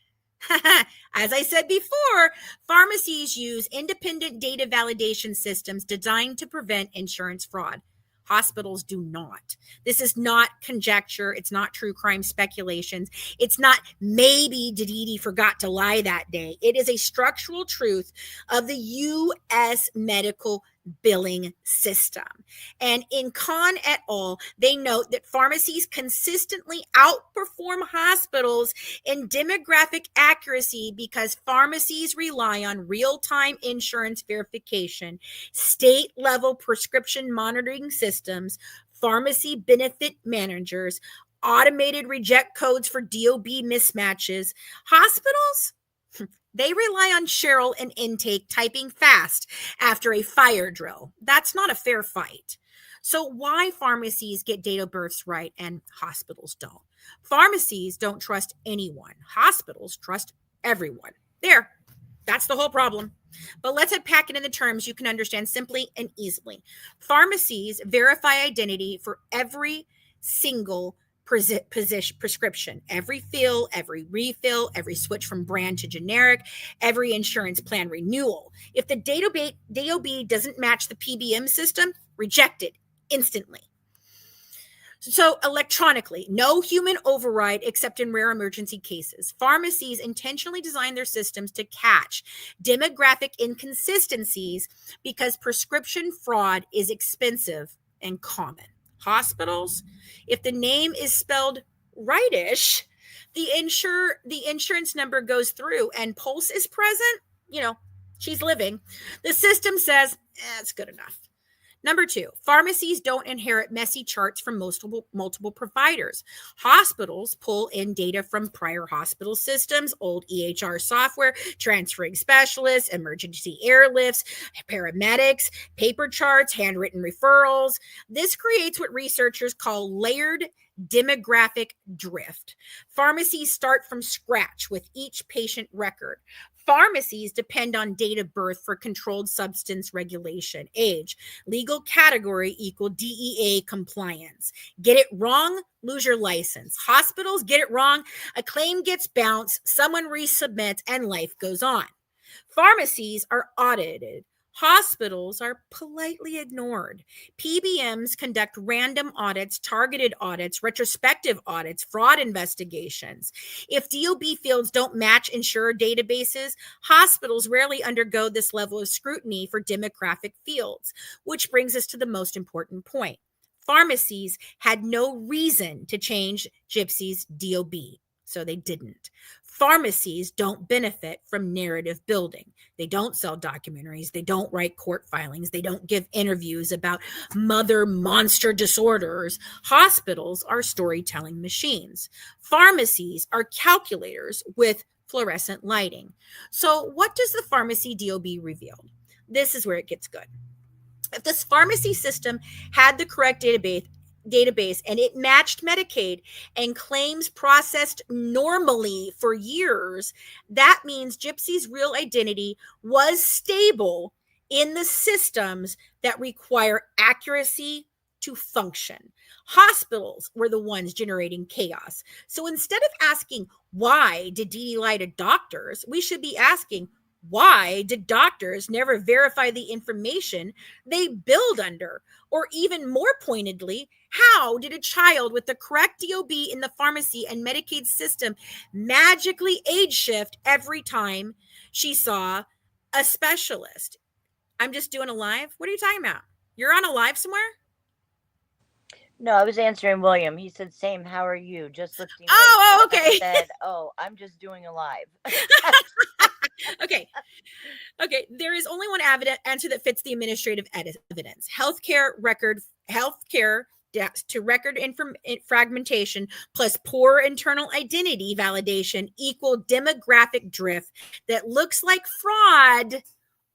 S1: As I said before, pharmacies use independent data validation systems designed to prevent insurance fraud. Hospitals do not. This is not conjecture. It's not true crime speculations. It's not maybe Dee forgot to lie that day. It is a structural truth of the U.S. medical billing system. And in Kahn et al., they note that pharmacies consistently outperform hospitals in demographic accuracy because pharmacies rely on real-time insurance verification, state-level prescription monitoring systems, pharmacy benefit managers, automated reject codes for DOB mismatches. Hospitals, they rely on Cheryl and intake typing fast after a fire drill. That's not a fair fight. So why pharmacies get date of births right and hospitals don't? Pharmacies don't trust anyone. Hospitals trust everyone. There. That's the whole problem. But let's unpack it in the terms you can understand simply and easily. Pharmacies verify identity for every single prescription, every fill, every refill, every switch from brand to generic, every insurance plan renewal. If the DOB doesn't match the PBM system, reject it instantly. So electronically, no human override except in rare emergency cases. Pharmacies intentionally design their systems to catch demographic inconsistencies because prescription fraud is expensive and common. Hospitals, if the name is spelled rightish, the insurance number goes through and pulse is present, she's living. The system says, it's good enough. Number 2, pharmacies don't inherit messy charts from multiple providers. Hospitals pull in data from prior hospital systems, old EHR software, transferring specialists, emergency airlifts, paramedics, paper charts, handwritten referrals. This creates what researchers call layered demographic drift. Pharmacies start from scratch with each patient record. Pharmacies depend on date of birth for controlled substance regulation, age, legal category equal DEA compliance. Get it wrong, lose your license. Hospitals get it wrong, a claim gets bounced, someone resubmits, and life goes on. Pharmacies are audited. Hospitals are politely ignored. PBMs conduct random audits, targeted audits, retrospective audits, fraud investigations. If DOB fields don't match insurer databases, hospitals rarely undergo this level of scrutiny for demographic fields, which brings us to the most important point. Pharmacies had no reason to change Gypsy's DOB, so they didn't. Pharmacies don't benefit from narrative building. They don't sell documentaries. They don't write court filings. They don't give interviews about mother monster disorders. Hospitals are storytelling machines. Pharmacies are calculators with fluorescent lighting. So what does the pharmacy DOB reveal? This is where it gets good. If this pharmacy system had the correct database and it matched Medicaid and claims processed normally for years, that means Gypsy's real identity was stable in the systems that require accuracy to function. Hospitals were the ones generating chaos. So instead of asking, why did Dee lie to doctors, we should be asking, why did doctors never verify the information they billed under? Or even more pointedly, how did a child with the correct DOB in the pharmacy and Medicaid system magically age shift every time she saw a specialist? I'm just doing a live. What are you talking about? You're on a live somewhere?
S2: No, I was answering William. He said, same, how are you? Just lifting weights.
S1: Oh, okay.
S2: I said, I'm just doing a live.
S1: Okay. There is only one answer that fits the administrative evidence. Healthcare to record fragmentation plus poor internal identity validation equal demographic drift that looks like fraud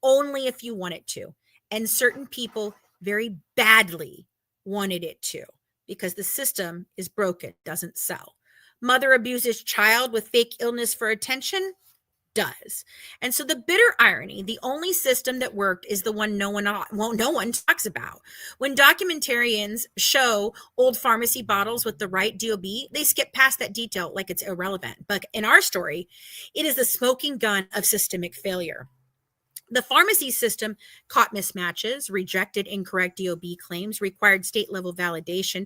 S1: only if you want it to. And certain people very badly wanted it to because the system is broken, doesn't sell. Mother abuses child with fake illness for attention. does. And so the bitter irony, the only system that worked is the one no one talks about. When documentarians show old pharmacy bottles with the right DOB, they skip past that detail like it's irrelevant. But in our story, it is the smoking gun of systemic failure. The pharmacy system caught mismatches, rejected incorrect DOB claims, required state level validation,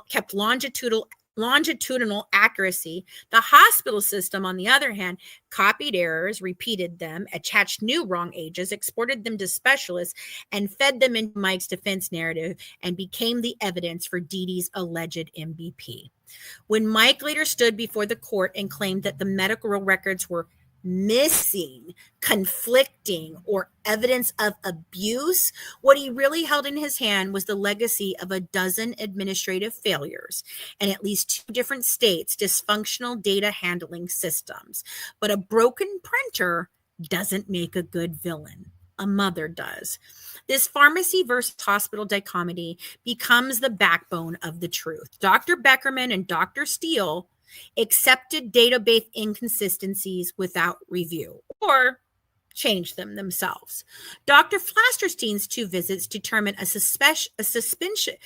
S1: kept longitudinal accuracy. The hospital system, on the other hand, copied errors, repeated them, attached new wrong ages, exported them to specialists, and fed them into Mike's defense narrative and became the evidence for Dee Dee's alleged MVP. When Mike later stood before the court and claimed that the medical records were missing, conflicting, or evidence of abuse, what he really held in his hand was the legacy of a dozen administrative failures and at least 2 different states' dysfunctional data handling systems. But a broken printer doesn't make a good villain. A mother does. This pharmacy versus hospital dichotomy becomes the backbone of the truth. Dr. Beckerman and Dr. Steele accepted database inconsistencies without review or changed them themselves. Dr. Flasterstein's 2 visits determined a suspicion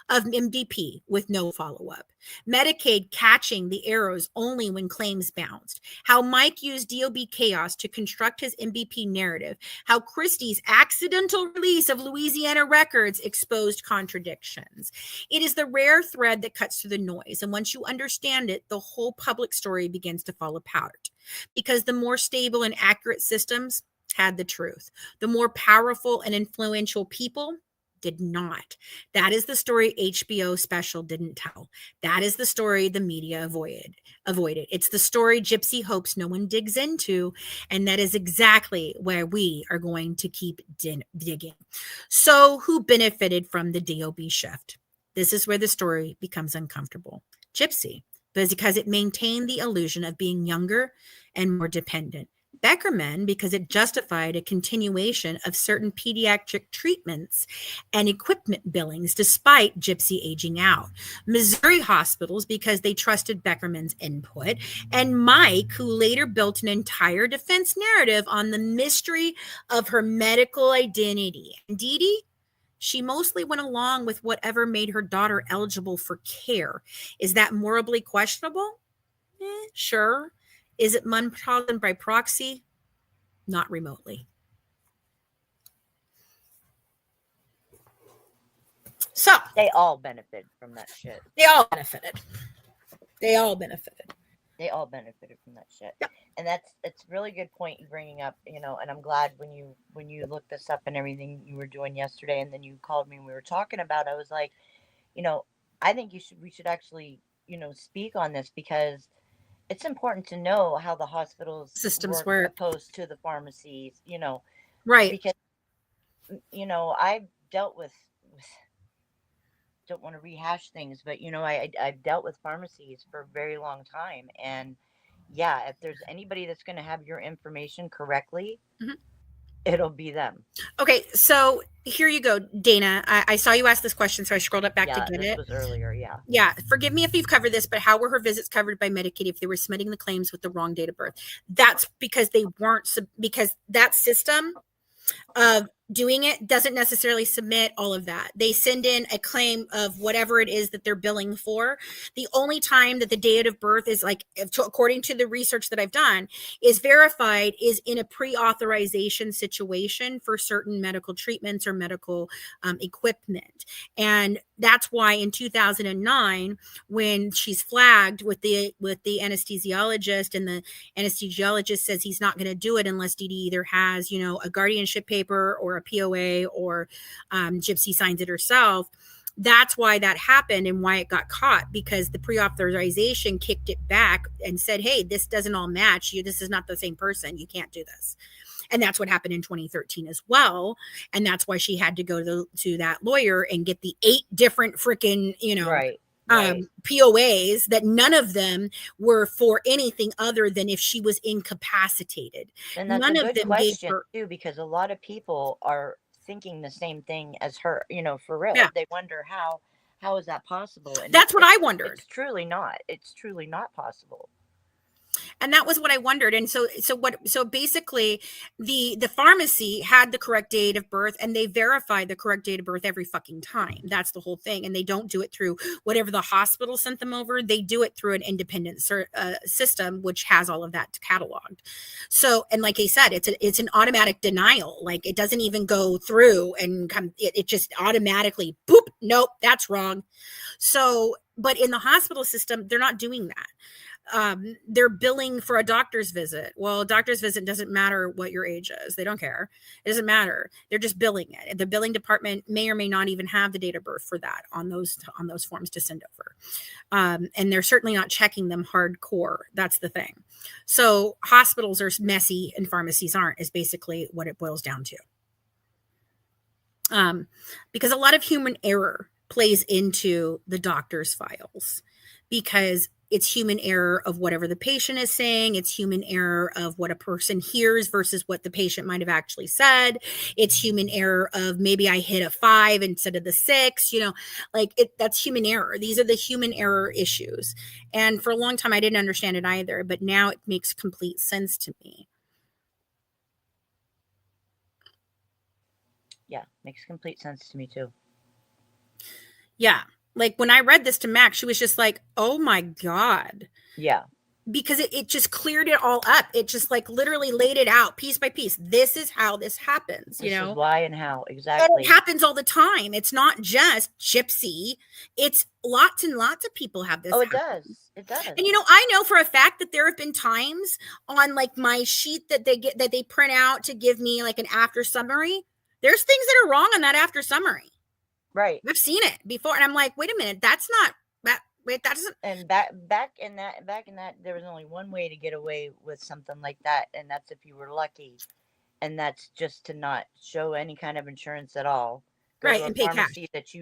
S1: of MDP with no follow-up. Medicaid catching the arrows only when claims bounced. How Mike used DOB chaos to construct his MVP narrative. How Christie's accidental release of Louisiana records exposed contradictions. It is the rare thread that cuts through the noise. And once you understand it, the whole public story begins to fall apart. Because the more stable and accurate systems had the truth. The more powerful and influential people did not. That is the story HBO special didn't tell. That is the story the media avoided. It's the story Gypsy hopes no one digs into, and that is exactly where we are going to keep digging. So who benefited from the DOB shift? This is where the story becomes uncomfortable. Gypsy, because it maintained the illusion of being younger and more dependent. Beckerman, because it justified a continuation of certain pediatric treatments and equipment billings despite Gypsy aging out. Missouri hospitals, because they trusted Beckerman's input. And Mike, who later built an entire defense narrative on the mystery of her medical identity. And Dee Dee, she mostly went along with whatever made her daughter eligible for care. Is that morally questionable? Sure. Is it Munchausen by proxy? Not remotely. So
S2: They all benefited from that shit.
S1: they all benefited. They all benefited.
S2: They all benefited from that shit.
S1: Yep.
S2: And it's a really good point you're bringing up, and I'm glad when you looked this up and everything you were doing yesterday, and then you called me and we were talking about it, I was like, I think we should actually, speak on this, because it's important to know how the hospitals
S1: Systems work.
S2: opposed to the pharmacies,
S1: Right.
S2: because, I've dealt with, don't want to rehash things, but, I've dealt with pharmacies for a very long time. And yeah, if there's anybody that's going to have your information correctly, it'll be them.
S1: Okay, so here you go, Dana. I saw you ask this question, so I scrolled up back to get it.
S2: This was earlier, yeah.
S1: Yeah, forgive me if you've covered this, but how were her visits covered by Medicaid if they were submitting the claims with the wrong date of birth? That's because they weren't, because that system of doing it doesn't necessarily submit all of that. They send in a claim of whatever it is that they're billing for. The only time that the date of birth is, like, according to the research that I've done, is verified is in a pre-authorization situation for certain medical treatments or medical equipment. And that's why in 2009, when she's flagged with the anesthesiologist, and the anesthesiologist says he's not going to do it unless Dee Dee either has, a guardianship paper or a POA, or Gypsy signs it herself. That's why that happened and why it got caught, because the pre-authorization kicked it back and said, hey, this doesn't all match. This is not the same person. You can't do this. And that's what happened in 2013 as well. And that's why she had to go to that lawyer and get the 8 different freaking,
S2: Right.
S1: POAs that none of them were for anything other than if she was incapacitated.
S2: And that's
S1: none
S2: a
S1: of
S2: good
S1: them
S2: question
S1: gave her,
S2: too, because a lot of people are thinking the same thing as her, for real.
S1: Yeah.
S2: They wonder how is that possible? And
S1: that's what I wondered.
S2: It's truly not possible.
S1: And that was what I wondered. And so basically the pharmacy had the correct date of birth, and they verified the correct date of birth every fucking time. That's the whole thing. And they don't do it through whatever the hospital sent them over. They do it through an independent system, which has all of that cataloged. So, and like I said, it's an automatic denial. Like, it doesn't even go through and come, it just automatically, boop, nope, that's wrong. So, but in the hospital system, they're not doing that. They're billing for a doctor's visit. Well, a doctor's visit doesn't matter what your age is. They don't care. It doesn't matter. They're just billing it. The billing department may or may not even have the date of birth for that on those forms to send over. And they're certainly not checking them hardcore. That's the thing. So hospitals are messy and pharmacies aren't, is basically what it boils down to. Because a lot of human error plays into the doctor's files, because it's human error of whatever the patient is saying. It's human error of what a person hears versus what the patient might have actually said. It's human error of maybe I hit a 5 instead of the 6, that's human error. These are the human error issues. And for a long time, I didn't understand it either, but now it makes complete sense to me.
S2: Yeah, makes complete sense to me too.
S1: Yeah. Like, when I read this to Mac, she was just like, oh my God.
S2: Yeah.
S1: Because it just cleared it all up. It just like literally laid it out piece by piece. This is how this happens,
S2: This is why and how, exactly.
S1: And it happens all the time. It's not just Gypsy. It's lots and lots of people have this.
S2: Oh, it does. It does.
S1: And I know for a fact that there have been times on like my sheet that they print out to give me like an after summary. There's things that are wrong on that after summary.
S2: Right.
S1: I've seen it before, and I'm like, wait a minute, that's not that. Wait, that doesn't.
S2: And back in that, there was only one way to get away with something like that, and that's if you were lucky, and that's just to not show any kind of insurance at all. Go
S1: right,
S2: to a
S1: and pay
S2: pharmacy
S1: cash.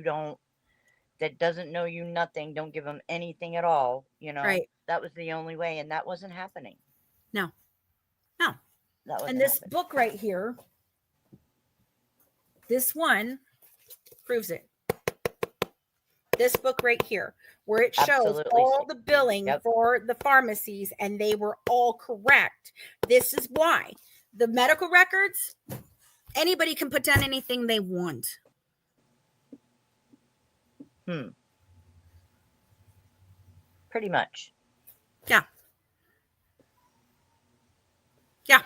S2: that doesn't know you nothing. Don't give them anything at all.
S1: Right.
S2: That was the only way, and that wasn't happening.
S1: No.
S2: That wasn't.
S1: And this book right here, this one proves it. This book right here, where it shows
S2: Absolutely.
S1: all the billing for the pharmacies, and they were all correct. This is why. The medical records, anybody can put down anything they want.
S2: Pretty much.
S1: Yeah. Yeah.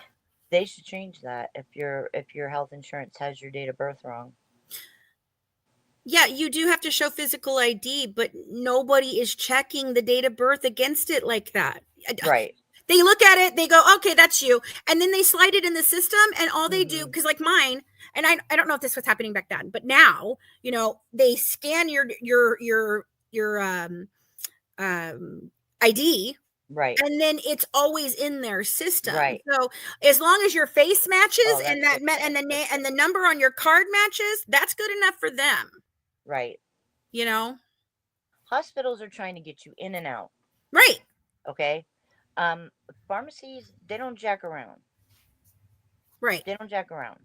S2: They should change that if your health insurance has your date of birth wrong.
S1: Yeah, you do have to show physical ID, but nobody is checking the date of birth against it like that.
S2: Right.
S1: They look at it, they go, okay, that's you. And then they slide it in the system, and all they do, because like mine, and I don't know if this was happening back then, but now, they scan your ID.
S2: Right.
S1: And then it's always in their system.
S2: Right.
S1: So as long as your face matches and the number on your card matches, that's good enough for them.
S2: Right. Hospitals are trying to get you in and out.
S1: Right.
S2: Okay. Pharmacies, they don't jack around.
S1: Right.
S2: They don't jack around.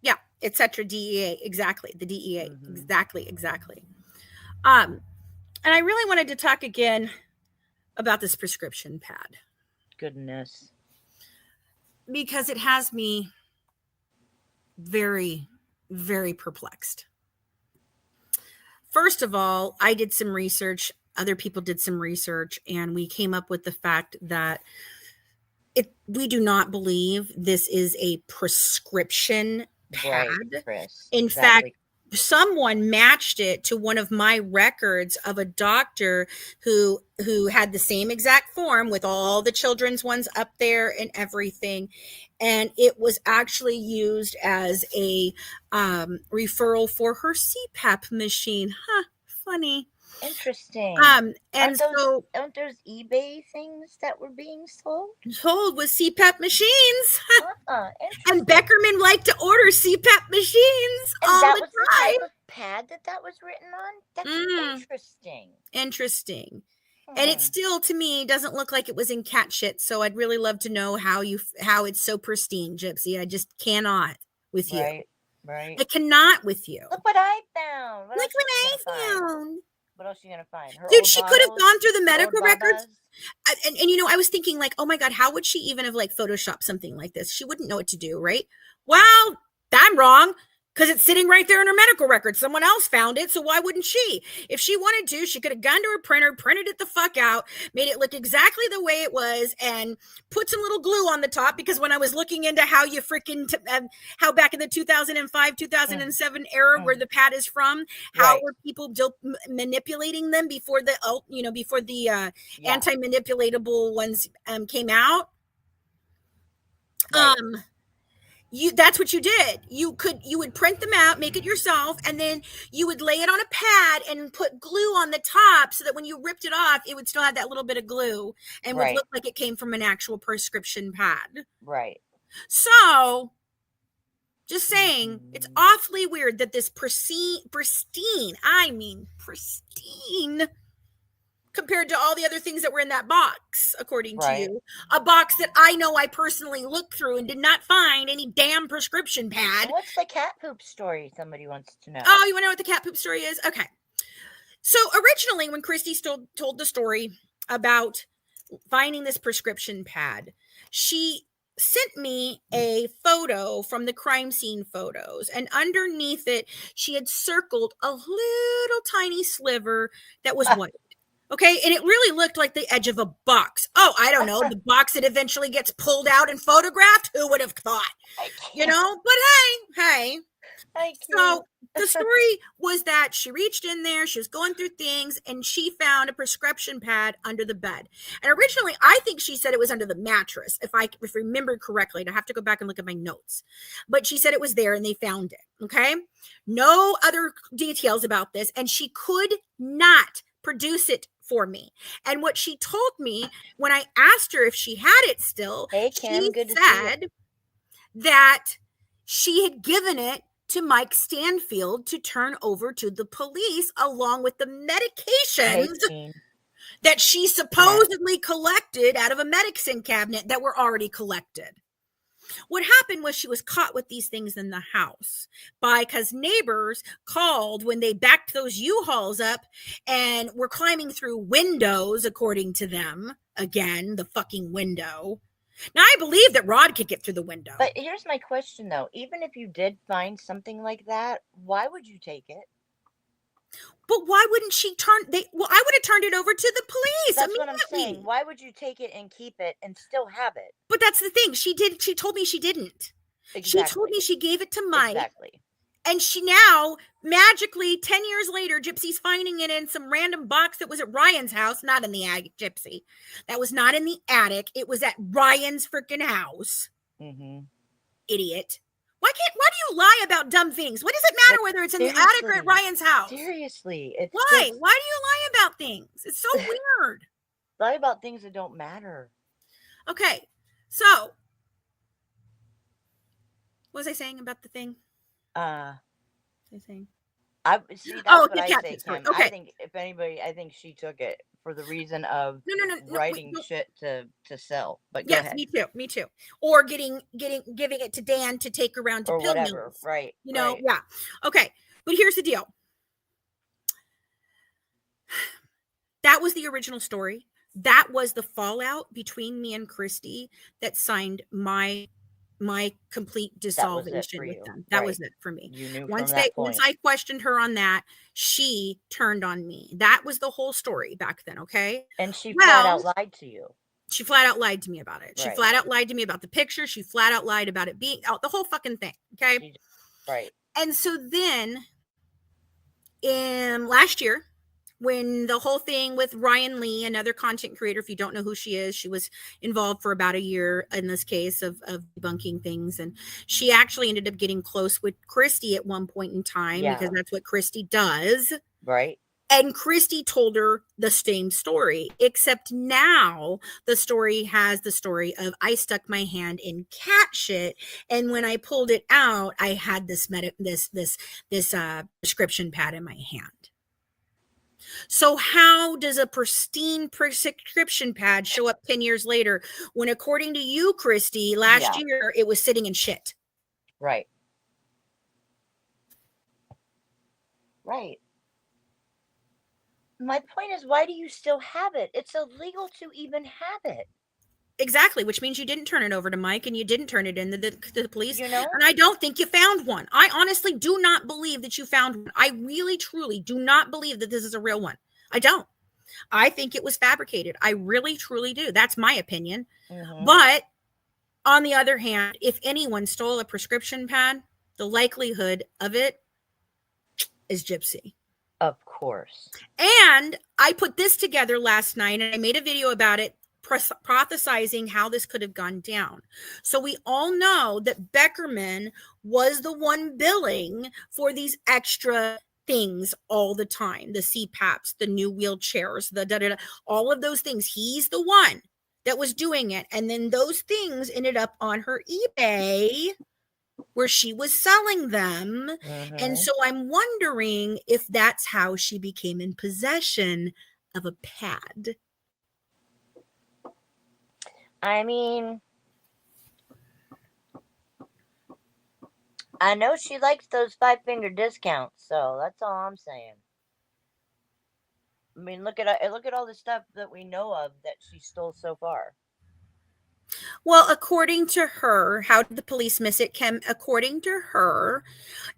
S1: Yeah, etc. DEA, exactly. The DEA, exactly. And I really wanted to talk again about this prescription pad.
S2: Goodness.
S1: Because it has me very, very perplexed. First of all, I did some research. Other people did some research, and we came up with the fact that we do not believe this is a prescription pad.
S2: Right, Chris.
S1: In fact, someone matched it to one of my records of a doctor who had the same exact form with all the children's ones up there and everything, and it was actually used as a referral for her CPAP machine. Funny.
S2: Interesting.
S1: And
S2: aren't those eBay things that were being sold
S1: with CPAP machines?
S2: And
S1: Beckerman liked to order CPAP machines
S2: and
S1: all
S2: that
S1: the
S2: was
S1: time.
S2: The type of pad that was written on. That's
S1: interesting. And it still, to me, doesn't look like it was in cat shit. So I'd really love to know how it's so pristine, Gypsy. I just cannot with you.
S2: Right.
S1: I cannot with you.
S2: Look what I found.
S1: Look what I found.
S2: What else are you gonna find? Her
S1: Dude,
S2: old
S1: she could have
S2: bottles,
S1: gone through the
S2: her old
S1: medical records.
S2: babas.
S1: And I was thinking, like, oh my God, how would she even have like photoshopped something like this? She wouldn't know what to do, right? Well, I'm wrong, because it's sitting right there in her medical record. Someone else found it, so why wouldn't she? If she wanted to, she could have gone to her printer, printed it the fuck out, made it look exactly the way it was, and put some little glue on the top. Because when I was looking into how you freaking how back in the 2005 2007 era, where the pad is from, how
S2: Right.
S1: were people manipulating them before the before the
S2: Yeah.
S1: anti-manipulatable ones came out?
S2: Right.
S1: That's what you did. You would print them out, make it yourself, and then you would lay it on a pad and put glue on the top, so that when you ripped it off, it would still have that little bit of glue and would
S2: Right.
S1: look like it came from an actual prescription pad.
S2: Right.
S1: So, just saying, it's
S2: Mhm.
S1: awfully weird that this pristine, I mean pristine, compared to all the other things that were in that box, according to
S2: Right.
S1: you, a box that I know I personally looked through and did not find any damn prescription
S2: And
S1: pad.
S2: what's the cat poop story? Somebody wants to know.
S1: Oh, you want to know what the cat poop story is? Okay. So originally, when Christy told the story about finding this prescription pad, she sent me a photo from the crime scene photos, and underneath it, she had circled a little tiny sliver that was white. Okay, and it really looked like the edge of a box. Oh, I don't know, the box that eventually gets pulled out and photographed. Who would have thought?
S2: I can't.
S1: But hey.
S2: I can't.
S1: So the story was that she reached in there, she was going through things, and she found a prescription pad under the bed. And originally, I think she said it was under the mattress, if I remember correctly. And I have to go back and look at my notes. But she said it was there and they found it. Okay. No other details about this. And she could not produce it for me. And what she told me when I asked her if she had it still,
S2: Hey,
S1: she
S2: Kim. Good to see you.
S1: said that she had given it to Mike Stanfield to turn over to the police, along with the
S2: Hey,
S1: medications
S2: Queen.
S1: that she supposedly collected out of a medicine cabinet that were already collected. What happened was she was caught with these things in the house because neighbors called when they backed those U-Hauls up and were climbing through windows, according to them. Again, the fucking window. Now, I believe that Rod could get through the window.
S2: But here's my question, though. Even if you did find something like that, why would you take it?
S1: But why wouldn't she I would have turned it over to the police
S2: That's what I'm
S1: immediately.
S2: saying. Why would you take it and keep it and still have it?
S1: But that's the thing. She told me she didn't. She told me she gave it to Mike.
S2: Exactly.
S1: And she now, magically, 10 years later, Gypsy's finding it in some random box that was at Ryan's house, not in the attic, Gypsy. That was not in the attic. It was at Ryan's freaking house.
S2: Mm-hmm.
S1: Idiot. Why do you lie about dumb things? What does it matter whether it's in the attic or at Ryan's house?
S2: Seriously. It's
S1: Why? Why do you lie about things? It's so weird.
S2: Lie about things that don't matter.
S1: Okay. So, what was I saying about the thing?
S2: I
S1: Saying?
S2: see. That's what I say,
S1: Kim.
S2: Okay. I think if anybody, I think she took it for the reason of writing shit to sell. But go ahead.
S1: Me too. Or giving it to Dan to take around to
S2: or
S1: pill
S2: whatever.
S1: mills.
S2: Right.
S1: Yeah. Okay. But here's the deal. That was the original story. That was the fallout between me and Christy that signed my complete dissolution with them. That was it for me.
S2: You knew
S1: once
S2: from that point.
S1: Once I questioned her on that, she turned on me. That was the whole story back then. Okay.
S2: And she flat out lied to you.
S1: She flat out lied to me about it. She flat out lied to me about the picture. She flat out lied about it being out, the whole fucking thing. Okay.
S2: Right.
S1: And so then in last year, when the whole thing with Ryan Lee, another content creator, if you don't know who she is, she was involved for about a year in this case of debunking things. And she actually ended up getting close with Christy at one point in time because that's what Christy does.
S2: Right.
S1: And Christy told her the same story, except now the story has the story of I stuck my hand in cat shit, and when I pulled it out, I had this prescription pad in my hand. So how does a pristine prescription pad show up 10 years later when, according to you, Christy, last year it was sitting in shit?
S2: Right. Right. My point is, why do you still have it? It's illegal to even have it.
S1: Exactly, which means you didn't turn it over to Mike and you didn't turn it in to the police.
S2: You know?
S1: And I don't think you found one. I honestly do not believe that you found one. I really, truly do not believe that this is a real one. I don't. I think it was fabricated. I really, truly do. That's my opinion.
S2: Mm-hmm.
S1: But on the other hand, if anyone stole a prescription pad, the likelihood of it is Gypsy.
S2: Of course.
S1: And I put this together last night and I made a video about it, prophesizing how this could have gone down. So we all know that Beckerman was the one billing for these extra things all the time, the CPAPs, the new wheelchairs, the da-da-da, all of those things. He's the one that was doing it. And then those things ended up on her eBay where she was selling them.
S2: Mm-hmm.
S1: And so I'm wondering if that's how she became in possession of a pad.
S2: I mean, I know she likes those 5-finger discounts, so that's all I'm saying. I mean, look at all the stuff that we know of that she stole so far.
S1: Well, according to her, how did the police miss it, Kim? According to her,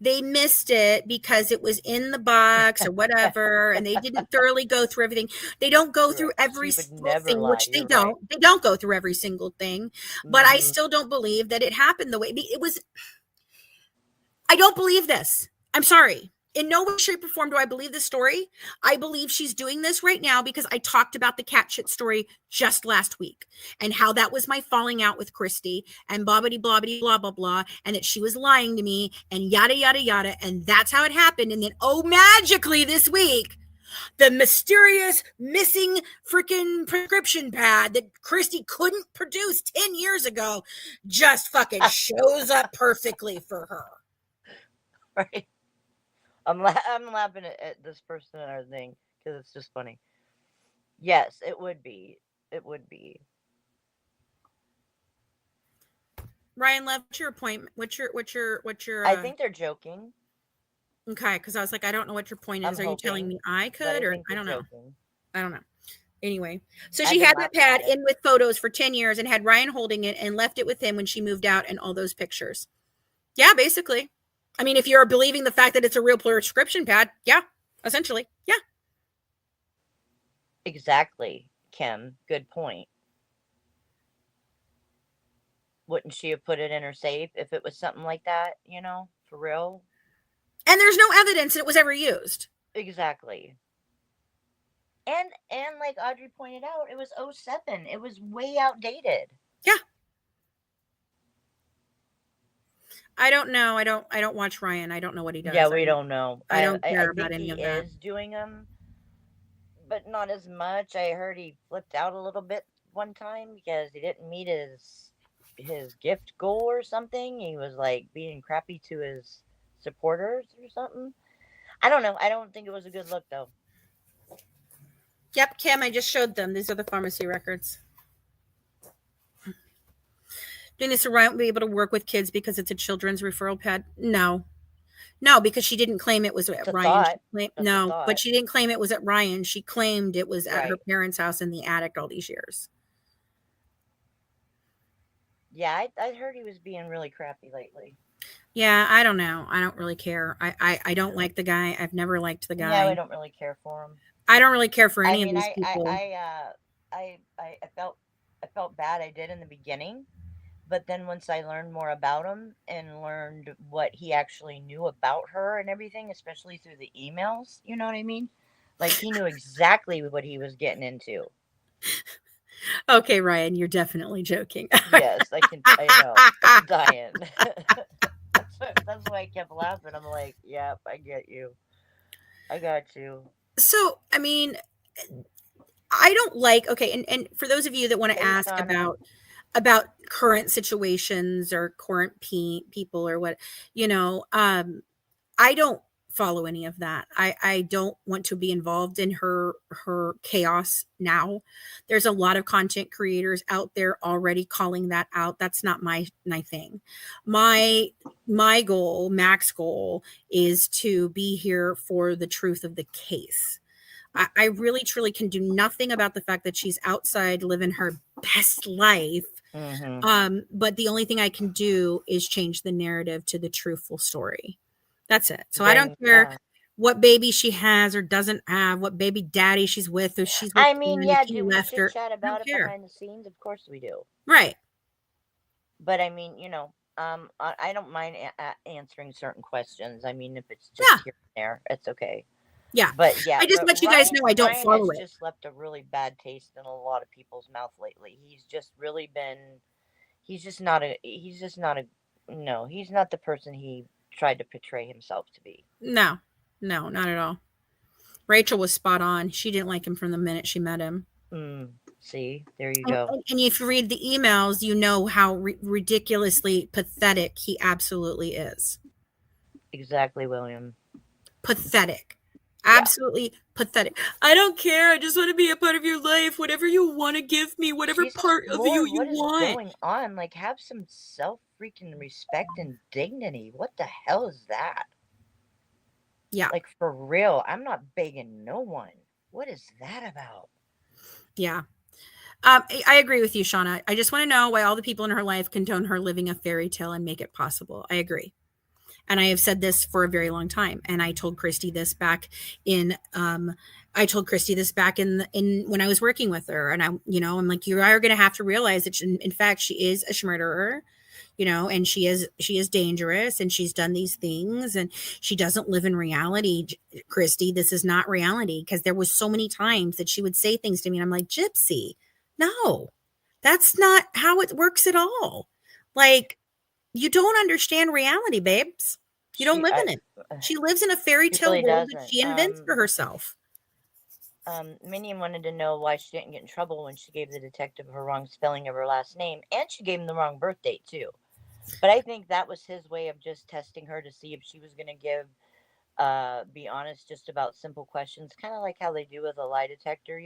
S1: they missed it because it was in the box or whatever, and they didn't thoroughly go through everything. They don't go through every single thing, which they don't. Right. They don't go through every single thing, but I still don't believe that it happened the way it was. I don't believe this. I'm sorry. In no way, shape, or form do I believe this story. I believe she's doing this right now because I talked about the cat shit story just last week and how that was my falling out with Christy and bobbity blobbity blah blah blah, and that she was lying to me and yada yada yada, and that's how it happened. And then magically this week, the mysterious missing freaking prescription pad that Christy couldn't produce 10 years ago just fucking shows up perfectly for her.
S2: Right. I'm laughing at this person and everything because it's just funny. Yes, it would be. It would be.
S1: Ryan Love, what's your appointment? What's your?
S2: I think they're joking.
S1: Okay, because I was like, I don't know what your point is. Are you telling me I could, or I don't know? I don't know. Anyway, so she had that pad in with photos for 10 years and had Ryan holding it and left it with him when she moved out and all those pictures. Yeah, basically. I mean, if you're believing the fact that it's a real prescription pad, yeah, essentially, yeah.
S2: Exactly, Kim. Good point. Wouldn't she have put it in her safe if it was something like that, for real?
S1: And there's no evidence that it was ever used.
S2: Exactly. And like Audrey pointed out, it was 2007. It was way outdated.
S1: Yeah. I don't know. I don't watch Ryan. I don't know what he does.
S2: Yeah, we don't know.
S1: I don't care about any of that.
S2: He is doing them, but not as much. I heard he flipped out a little bit one time because he didn't meet his gift goal or something. He was like being crappy to his supporters or something. I don't know. I don't think it was a good look though.
S1: Yep, Kim, I just showed them. These are the pharmacy records. Doing this, Ryan won't be able to work with kids because it's a children's referral pad. No, because she didn't claim it was at Ryan. But she didn't claim it was at Ryan. She claimed it was at her parents' house in the attic all these years.
S2: Yeah, I heard he was being really crappy lately.
S1: Yeah, I don't know. I don't really care. I don't like the guy. I've never liked the guy.
S2: Yeah, I don't really care for him.
S1: I don't really care for any of these people.
S2: I felt bad. I did in the beginning. But then once I learned more about him and learned what he actually knew about her and everything, especially through the emails, you know what I mean? Like he knew exactly what he was getting into.
S1: Okay, Ryan, you're definitely joking.
S2: Yes, I know. I'm dying. That's why I kept laughing. I'm like, yep, I get you. I got you.
S1: So, I mean, I don't like, okay, and for those of you that want to ask about current situations or current people or what, I don't follow any of that. I don't want to be involved in her chaos now. There's a lot of content creators out there already calling that out. That's not my thing. My goal, Mac's goal, is to be here for the truth of the case. I really truly can do nothing about the fact that she's outside living her best life.
S2: Mm-hmm.
S1: But the only thing I can do is change the narrative to the truthful story. That's it. So I don't
S2: Then,
S1: care what baby she has or doesn't have, what baby daddy she's with, if she's with
S2: I mean,
S1: Karen, if
S2: yeah,
S1: he
S2: do we
S1: left
S2: chit
S1: her.
S2: chat
S1: I
S2: about
S1: don't
S2: it
S1: care.
S2: behind the scenes? Of course we do.
S1: Right.
S2: But I mean, I don't mind answering certain questions. I mean, if it's just
S1: Yeah.
S2: here and there, it's okay.
S1: Yeah.
S2: But yeah,
S1: I just
S2: but
S1: let you guys know I don't
S2: Ryan has
S1: follow it.
S2: just left a really bad taste in a lot of people's mouth lately. He's just really been. He's just not a. No, he's not the person he tried to portray himself to be.
S1: No. No, not at all. Rachel was spot on. She didn't like him from the minute she met him.
S2: See, there you
S1: And,
S2: go.
S1: and if you read the emails, you know how ridiculously pathetic he absolutely is.
S2: Exactly, William.
S1: Pathetic.
S2: Yeah.
S1: Absolutely pathetic. I don't care. I just want to be a part of your life. Whatever you want to give me, whatever
S2: Jesus
S1: part of you
S2: Lord,
S1: you
S2: what is
S1: want.
S2: going on? Like, have some self freaking respect and dignity. What the hell is that?
S1: Yeah.
S2: Like, for real, I'm not begging no one. What is that about?
S1: Yeah. I agree with you, Shauna. I just want to know why all the people in her life condone her living a fairy tale and make it possible. I agree. And I have said this for a very long time. And I told Christy this back in in when I was working with her. And I'm like, you are going to have to realize that in fact she is a schmurderer, and she is dangerous, and she's done these things, and she doesn't live in reality. Christy, this is not reality, because there was so many times that she would say things to me, and I'm like, Gypsy, no, that's not how it works at all. Like, you don't understand reality, babes. You don't
S2: She,
S1: live
S2: I,
S1: in it. She lives in a fairy
S2: she
S1: tale
S2: really
S1: world that
S2: doesn't.
S1: she invents for herself.
S2: Minion wanted to know why she didn't get in trouble when she gave the detective her wrong spelling of her last name, and she gave him the wrong birth date too. But I think that was his way of just testing her to see if she was going to be honest just about simple questions, kind of like how they do with a lie detector.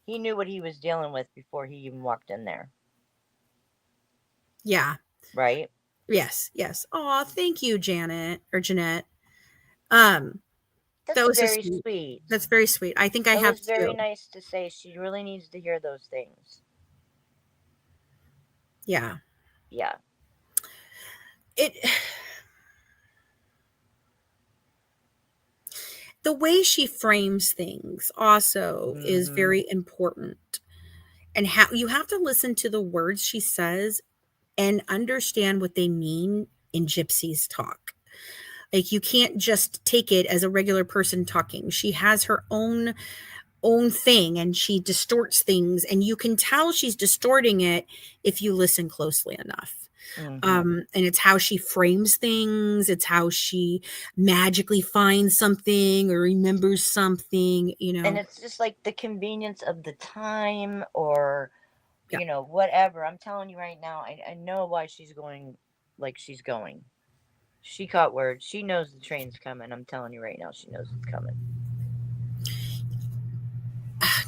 S2: He knew what he was dealing with before he even walked in there.
S1: Yeah.
S2: Right?
S1: Yes. Yes. Oh, thank you, Janet or Jeanette. Um, that
S2: That's
S1: was so
S2: very
S1: sweet.
S2: sweet.
S1: That's very sweet. I think I
S2: That
S1: have
S2: was very
S1: too.
S2: nice to say. She really needs to hear those things.
S1: Yeah.
S2: Yeah.
S1: It the way she frames things also is
S2: Mm-hmm.
S1: very important. And how you have to listen to the words she says and understand what they mean in Gypsy's talk. Like, you can't just take it as a regular person talking. She has her own thing, and she distorts things, and you can tell she's distorting it if you listen closely enough.
S2: Mm-hmm.
S1: And it's how she frames things, it's how she magically finds something or remembers something.
S2: And it's just like the convenience of the time, or
S1: Yeah.
S2: whatever. I'm telling you right now, I know why she's going like she's going. She caught word. She knows the train's coming. I'm telling you right now, she knows it's coming.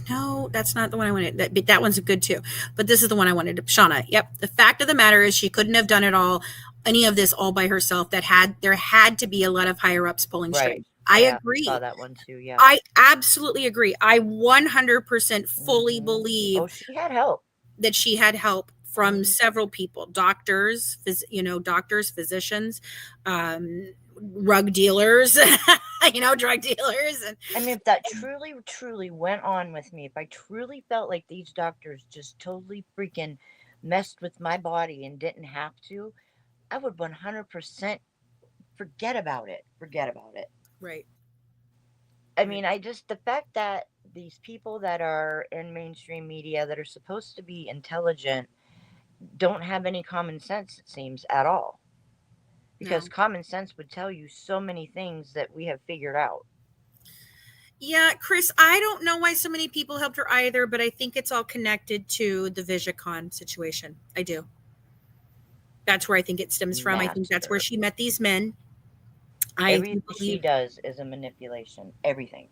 S1: No, that's not the one I wanted. That one's good too. But this is the one I wanted. Shauna. Yep. The fact of the matter is, she couldn't have done it all, any of this all by herself. There had to be a lot of higher ups pulling
S2: Right.
S1: strings. I
S2: I saw
S1: agree.
S2: that one too. Yeah.
S1: I absolutely agree. I 100% fully
S2: Mm-hmm.
S1: believe
S2: Oh, she had help.
S1: that she had help from
S2: Mm-hmm.
S1: several people, doctors, physicians, rug dealers, drug dealers. And
S2: I mean, if that truly, truly went on with me, if I truly felt like these doctors just totally freaking messed with my body and didn't have to, I would 100% forget about it. Forget about it.
S1: right,
S2: I
S1: right.
S2: mean, the fact that these people that are in mainstream media that are supposed to be intelligent don't have any common sense, it seems, at all. Because
S1: No.
S2: common sense would tell you so many things that we have figured out.
S1: Yeah, Chris, I don't know why so many people helped her either, but I think it's all connected to the VisaCon situation. I do. That's where I think it stems from. I think that's where
S2: Master.
S1: she met these men. I do
S2: Everything she
S1: believe.
S2: does is a manipulation. Everything.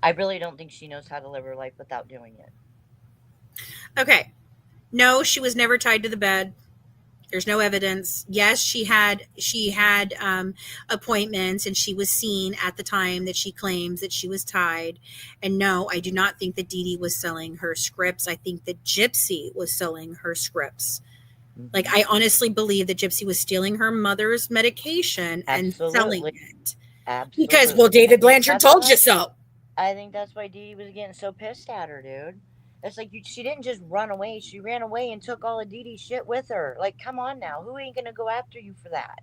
S2: I really don't think she knows how to live her life without doing it.
S1: Okay. No, she was never tied to the bed. There's no evidence. Yes, she had appointments, and she was seen at the time that she claims that she was tied. And no, I do not think that Dee Dee was selling her scripts. I think that Gypsy was selling her scripts. Like,
S2: Mm-hmm.
S1: I honestly believe that Gypsy was stealing her mother's medication and selling
S2: Absolutely.
S1: it because, well,
S2: Absolutely.
S1: David Blanchard told you so.
S2: I think that's why Dee Dee was getting so pissed at her, dude. It's like she didn't just run away. She ran away and took all of Dee Dee's shit with her. Like, come on now. Who ain't gonna go after you for that?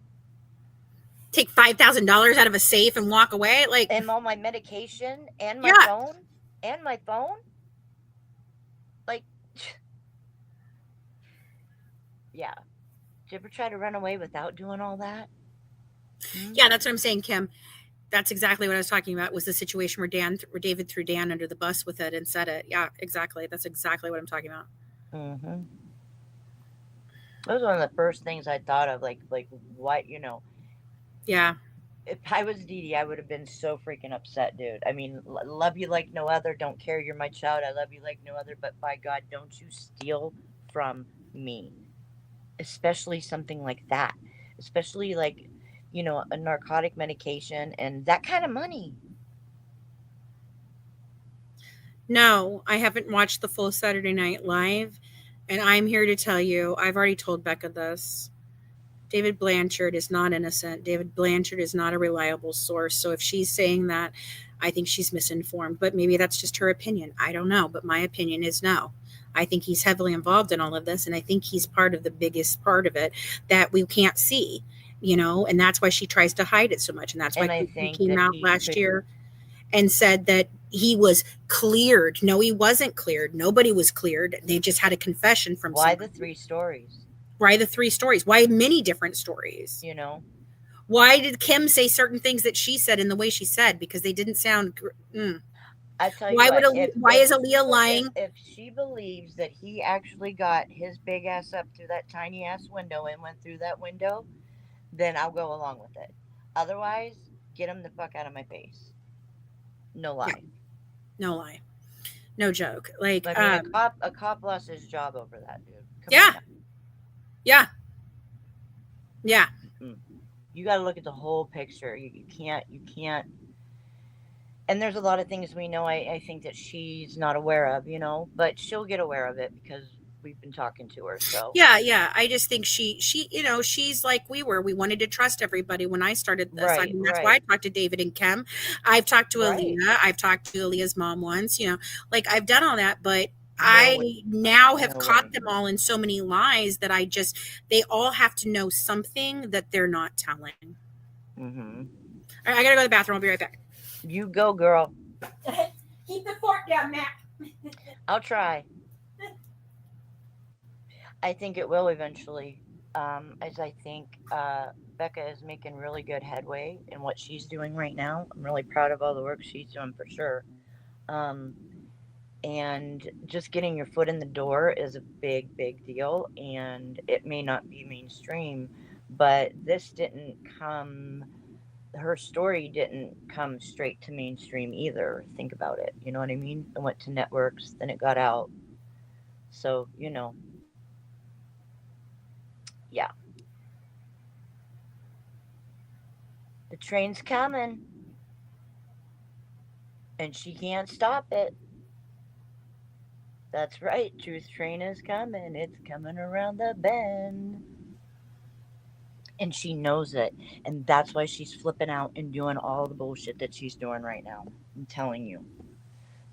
S1: Take $5,000 out of a safe and walk away. Like,
S2: And all my medication and my
S1: yeah,
S2: phone and my phone? Like, yeah. Did you ever try to run away without doing all that? Hmm?
S1: yeah, that's what I'm saying, Kim. That's exactly what I was talking about. Was the situation where David threw Dan under the bus with it and said it. Yeah, exactly. That's exactly what I'm talking about.
S2: Mm-hmm. That was one of the first things I thought of. Like what,
S1: Yeah.
S2: if I was Dee Dee, I would have been so freaking upset, dude. I mean, love you like no other. Don't care you're my child. I love you like no other. But by God, don't you steal from me. Especially something like that. Especially like, a narcotic medication and that kind of money.
S1: No, I haven't watched the full Saturday Night Live, and I'm here to tell you, I've already told Becca this. David Blanchard is not innocent. David Blanchard is not a reliable source. So if she's saying that, I think she's misinformed. But maybe that's just her opinion. I don't know. But my opinion is no. I think he's heavily involved in all of this. And I think he's part of the biggest part of it that we can't see, and that's why she tries to hide it so much. And that's why
S2: And I
S1: he
S2: think
S1: came
S2: that
S1: out
S2: he
S1: last
S2: could.
S1: year and said that he was cleared. No, he wasn't cleared. Nobody was cleared. They just had a confession from
S2: Why the
S1: somebody.
S2: three stories?
S1: Why the three stories? Why many different stories?
S2: You know?
S1: Why did Kim say certain things that she said in the way she said? Because they didn't sound.
S2: I tell you
S1: Why would
S2: what, if
S1: why
S2: if
S1: is Aaliyah
S2: if
S1: lying?
S2: if she believes that he actually got his big ass up through that tiny ass window and went through that window, then I'll go along with it. Otherwise, get him the fuck out of my face. No
S1: Yeah,
S2: lie.
S1: no lie, no joke. Like,
S2: I mean, a cop lost his job over that, dude. Come on
S1: yeah,
S2: now.
S1: yeah, yeah.
S2: Mm-mm. You got to look at the whole picture. You can't. And there's a lot of things we know. I think that she's not aware of, but she'll get aware of it because we've been talking to her. So
S1: Yeah, yeah. I just think she's like we were. We wanted to trust everybody when I started this. I
S2: right,
S1: mean, that's why I
S2: right,
S1: talked to David and Kim. I've talked to
S2: right.
S1: Aaliyah. I've talked to Aaliyah's mom once, like I've done all that, but
S2: No way.
S1: I now have
S2: No
S1: caught
S2: way.
S1: them all in so many lies that they all have to know something that they're not telling.
S2: Mm-hmm.
S1: All right, I gotta go to the bathroom. I'll be right back.
S2: You go, girl.
S1: Keep the fork down, Matt.
S2: I'll try. I think it will eventually. As I think Becca is making really good headway in what she's doing right now. I'm really proud of all the work she's doing for sure. Um, and just getting your foot in the door is a big, big deal. And it may not be mainstream, but this didn't come. Her story didn't come straight to mainstream either. Think about it. You know what I mean? It went to networks, then it got out. So, yeah, the train's coming and she can't stop it. That's right. Truth train is coming. It's coming around the bend. And she knows it. And that's why she's flipping out and doing all the bullshit that she's doing right now. I'm telling you.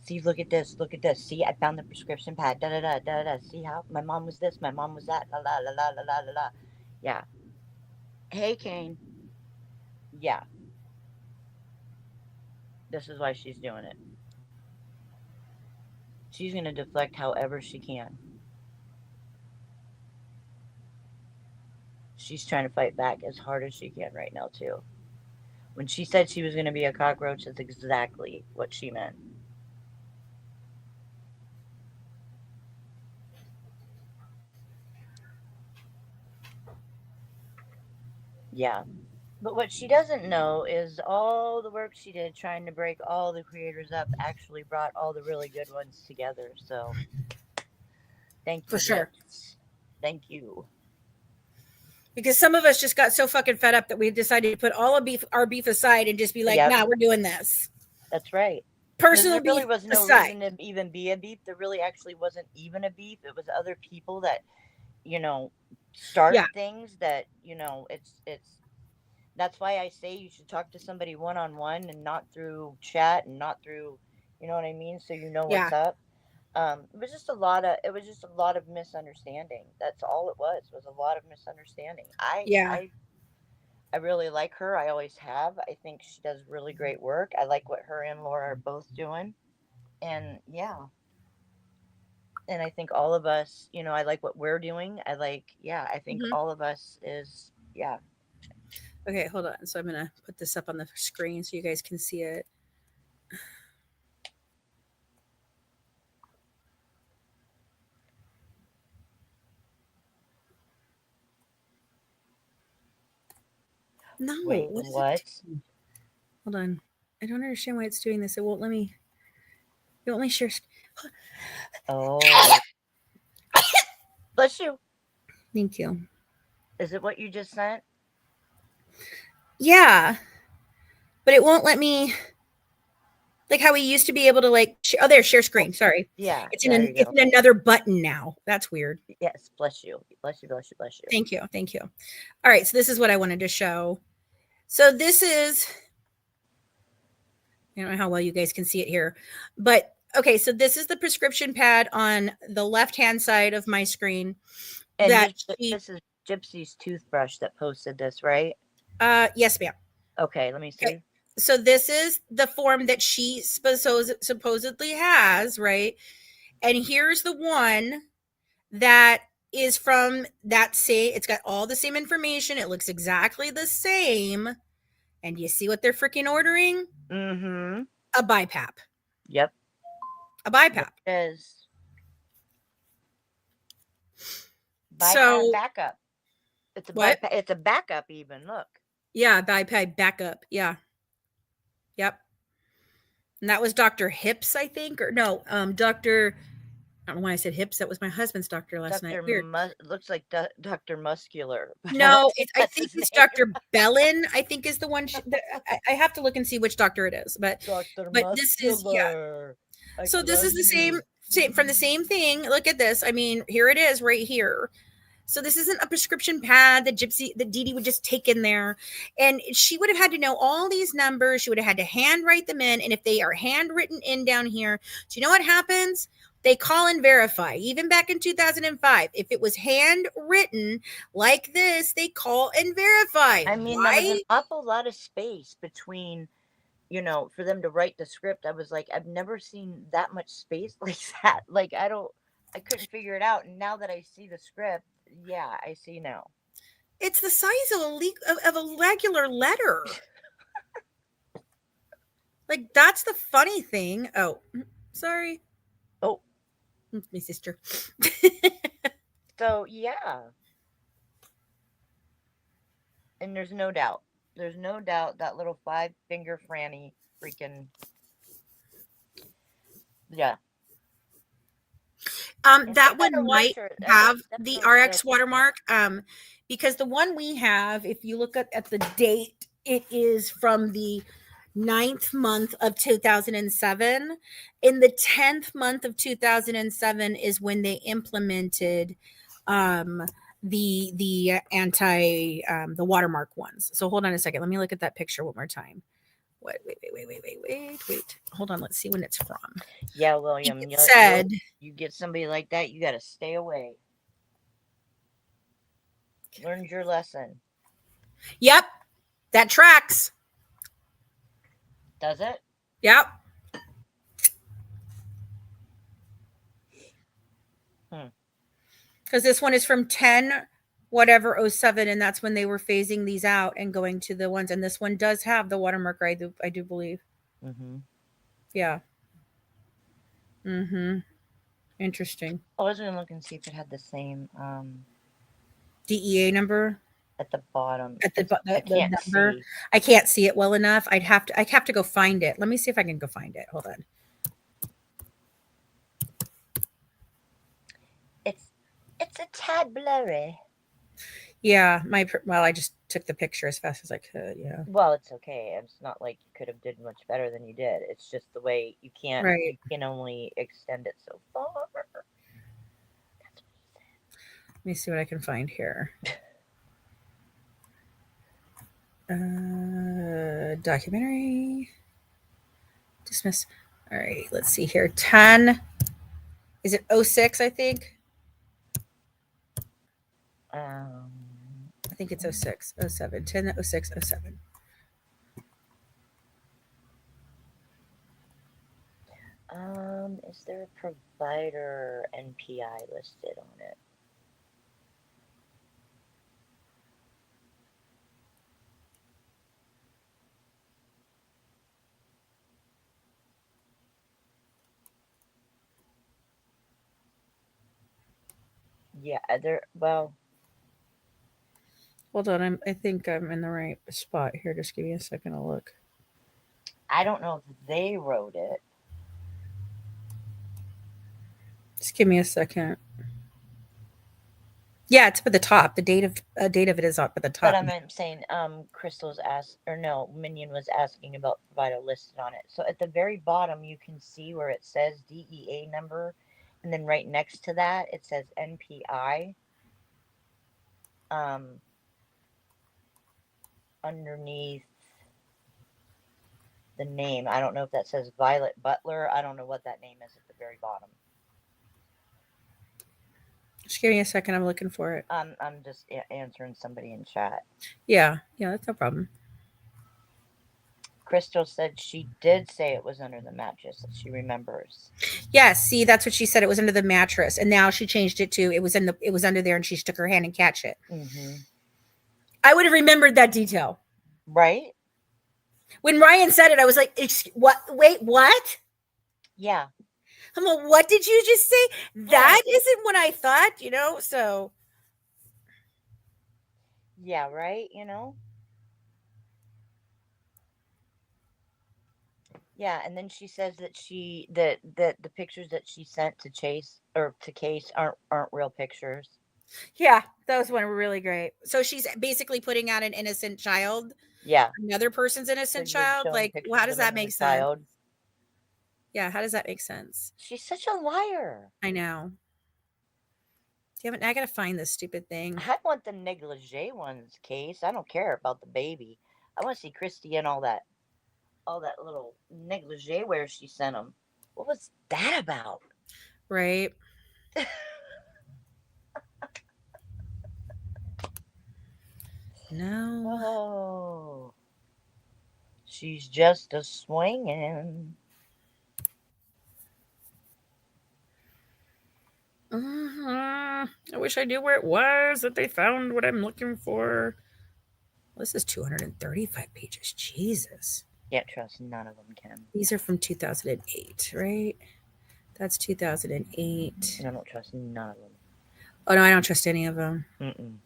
S2: See, look at this. Look at this. See, I found the prescription pad. Da da da da da. See how my mom was this, my mom was that. La la la la la la la la. Yeah. Hey, Kane. Yeah. This is why she's doing it. She's going to deflect however she can. She's trying to fight back as hard as she can right now, too. When she said she was going to be a cockroach, that's exactly what she meant. Yeah. But what she doesn't know is all the work she did trying to break all the creators up actually brought all the really good ones together. So thank
S1: For
S2: you,
S1: sure.
S2: Gyps. Thank you.
S1: Because some of us just got so fucking fed up that we decided to put all of our beef aside and just be like,
S2: Yep,
S1: nah, we're doing this.
S2: that's right. Because
S1: Personal
S2: there really
S1: beef
S2: was no
S1: aside.
S2: reason to even be a beef. There really actually wasn't even a beef. It was other people that, you know,
S1: Yeah.
S2: started things that, it's that's why I say you should talk to somebody one on one and not through chat and not through, you know what I mean, so you know
S1: Yeah.
S2: what's up. It was just a lot of misunderstanding. That's all it was a lot of misunderstanding. I
S1: Yeah.
S2: I I really like her. I always have. I think she does really great work. I like what her and Laura are both doing. And yeah, and I think all of us, I like what we're doing. I think
S1: Hmm.
S2: all of us is, yeah.
S1: Okay, hold on. So I'm going to put this up on the screen so you guys can see it. No,
S2: Wait,
S1: what is it
S2: what?
S1: doing? Hold on. I don't understand why it's doing this. It won't let me. It won't let me share.
S2: Oh, bless you.
S1: Thank you.
S2: Is it what you just sent?
S1: Yeah, but it won't let me. Like how we used to be able to like. Oh, there, share
S2: Well,
S1: screen. Sorry,
S2: yeah,
S1: it's
S2: yeah, there you
S1: it's
S2: go.
S1: in another button now. That's weird.
S2: Yes, bless you. Bless you, bless you, bless you.
S1: Thank you. Thank you. All right, so this is what I wanted to show. So this is. I don't know how well you guys can see it here, but okay. So this is the prescription pad on the left hand side of my screen.
S2: And
S1: That she.
S2: this is Gypsy's toothbrush that posted this, right?
S1: Yes, ma'am.
S2: Okay, let me
S1: Okay.
S2: see.
S1: So this is the form that she supposedly has, right? And here's the one that is from that say it's got all the same information. It looks exactly the same. And you see what they're freaking ordering?
S2: Mm-hmm.
S1: A BiPAP.
S2: Yep.
S1: A
S2: There
S1: BiPAP.
S2: it is. BiPAP
S1: So
S2: backup. It's a
S1: what?
S2: BiPAP. It's a backup even. Look.
S1: Yeah, BiPAP backup. Yeah. Yep. And that was Dr. Hips, I think, or no, Dr. I don't know why I said Hips. That was my husband's doctor last night. Weird.
S2: Looks like Dr. Muscular, but I don't
S1: No,
S2: think
S1: I
S2: that's
S1: think
S2: his
S1: it's
S2: name.
S1: Dr. Bellin, I think is the one I have to look and see which doctor it is,
S2: Dr.
S1: but this is yeah.
S2: Muscular. I
S1: So this
S2: love
S1: is the
S2: you.
S1: same from the same thing. Look at this. I mean, here it is right here. So this isn't a prescription pad that Dee Dee would just take in there. And she would have had to know all these numbers. She would have had to handwrite them in. And if they are handwritten in down here, do you know what happens? They call and verify. Even back in 2005, if it was handwritten like this, they call and verify.
S2: I mean, there was an
S1: Why?
S2: awful lot of space between, for them to write the script. I was like, I've never seen that much space like that. Like, I couldn't figure it out. And now that I see the script, yeah, I see now.
S1: It's the size of a regular letter. Like that's the funny thing. Oh, sorry,
S2: Oh,
S1: my sister.
S2: so yeah. And there's no doubt that little 5 finger Franny freaking, yeah. And I
S1: That
S2: gotta
S1: one
S2: watch
S1: might
S2: her.
S1: have the
S2: Definitely gotta
S1: RX
S2: watch her.
S1: watermark, because the one we have, if you look at the date, it is from the ninth month of 2007. In the 10th month of 2007 is when they implemented um, the watermark ones. So hold on a second. Let me look at that picture one more time. Wait. Hold on. Let's see when it's from.
S2: Yeah,
S1: I think
S2: William,
S1: it
S2: you'll
S1: said,
S2: you get somebody like that, you gotta stay away. Learned your lesson.
S1: yep, that tracks.
S2: Does it?
S1: Yep.
S2: Hmm.
S1: Because this one is from 10 whatever '07, and that's when they were phasing these out and going to the ones. And this one does have the watermark, I do believe.
S2: Mm-hmm.
S1: Yeah. Mm-hmm. Interesting.
S2: I was gonna look and see if it had the same
S1: DEA number
S2: at the bottom.
S1: at
S2: I
S1: the
S2: can't
S1: number.
S2: see.
S1: I can't see it well enough. I have to go find it. Let me see if I can go find it. Hold on.
S2: It's a tad blurry.
S1: Yeah, well, I just took the picture as fast as I could. Yeah.
S2: Well, it's okay. It's not like you could have did much better than you did. It's just the way
S1: Right.
S2: you can only extend it so far. That's
S1: Let me see what I can find here. Documentary. Dismiss. All right, let's see here. 10. Is it '06? I think. I think it's '06, '07, 10, '06, '07.
S2: Is there a provider NPI listed on it? Yeah, there. Well,
S1: Hold on, I think I'm in the right spot here. Just give me a second to look.
S2: I don't know if they wrote it,
S1: Just give me a second. Yeah, it's up at the top. The date of it is up at the
S2: but
S1: top.
S2: I'm saying Crystal's asked, or no, Minion was asking about provider listed on it. So at the very bottom, you can see where it says DEA number, and then right next to that, it says NPI. Um, Underneath the name, I don't know if that says Violet Butler. I don't know what that name is at the very bottom.
S1: Just give me a second. I'm looking for it.
S2: I'm just answering somebody in chat.
S1: Yeah, that's no problem.
S2: Crystal said she did say it was under the mattress, that she remembers.
S1: Yeah, see, that's what she said. It was under the mattress, and now she changed it to it was under there, and she stuck her hand and catch it.
S2: Mm-hmm.
S1: I would have remembered that detail.
S2: Right?
S1: When Ryan said it, I was like, "What? Wait, what?"
S2: Yeah.
S1: I'm like, "What did you just say? That
S2: Right.
S1: isn't what I thought." So
S2: Yeah, right? Yeah, and then she says that the pictures that she sent to Chase or to Case aren't real pictures.
S1: yeah, those were really great. So she's basically putting out an innocent child,
S2: Yeah.
S1: another person's
S2: So
S1: innocent
S2: you're
S1: child.
S2: showing
S1: Like, how
S2: pictures
S1: does
S2: of
S1: that
S2: another
S1: make sense?
S2: child.
S1: Yeah, how does that make sense?
S2: She's such a liar.
S1: I know. Damn it! Now I gotta find this stupid thing.
S2: I want the negligee ones, Case. I don't care about the baby. I want to see Christy and all that little negligee wear she sent him. What was that about?
S1: Right? No.
S2: Oh, she's just a swinging.
S1: I wish I knew where it was that they found what I'm looking for. This is 235 pages. Jesus.
S2: Can't trust none of them, Kim.
S1: These are from 2008, right? That's 2008.
S2: And I don't trust none of them.
S1: Oh, no, I don't trust any of them.
S2: Mm-mm.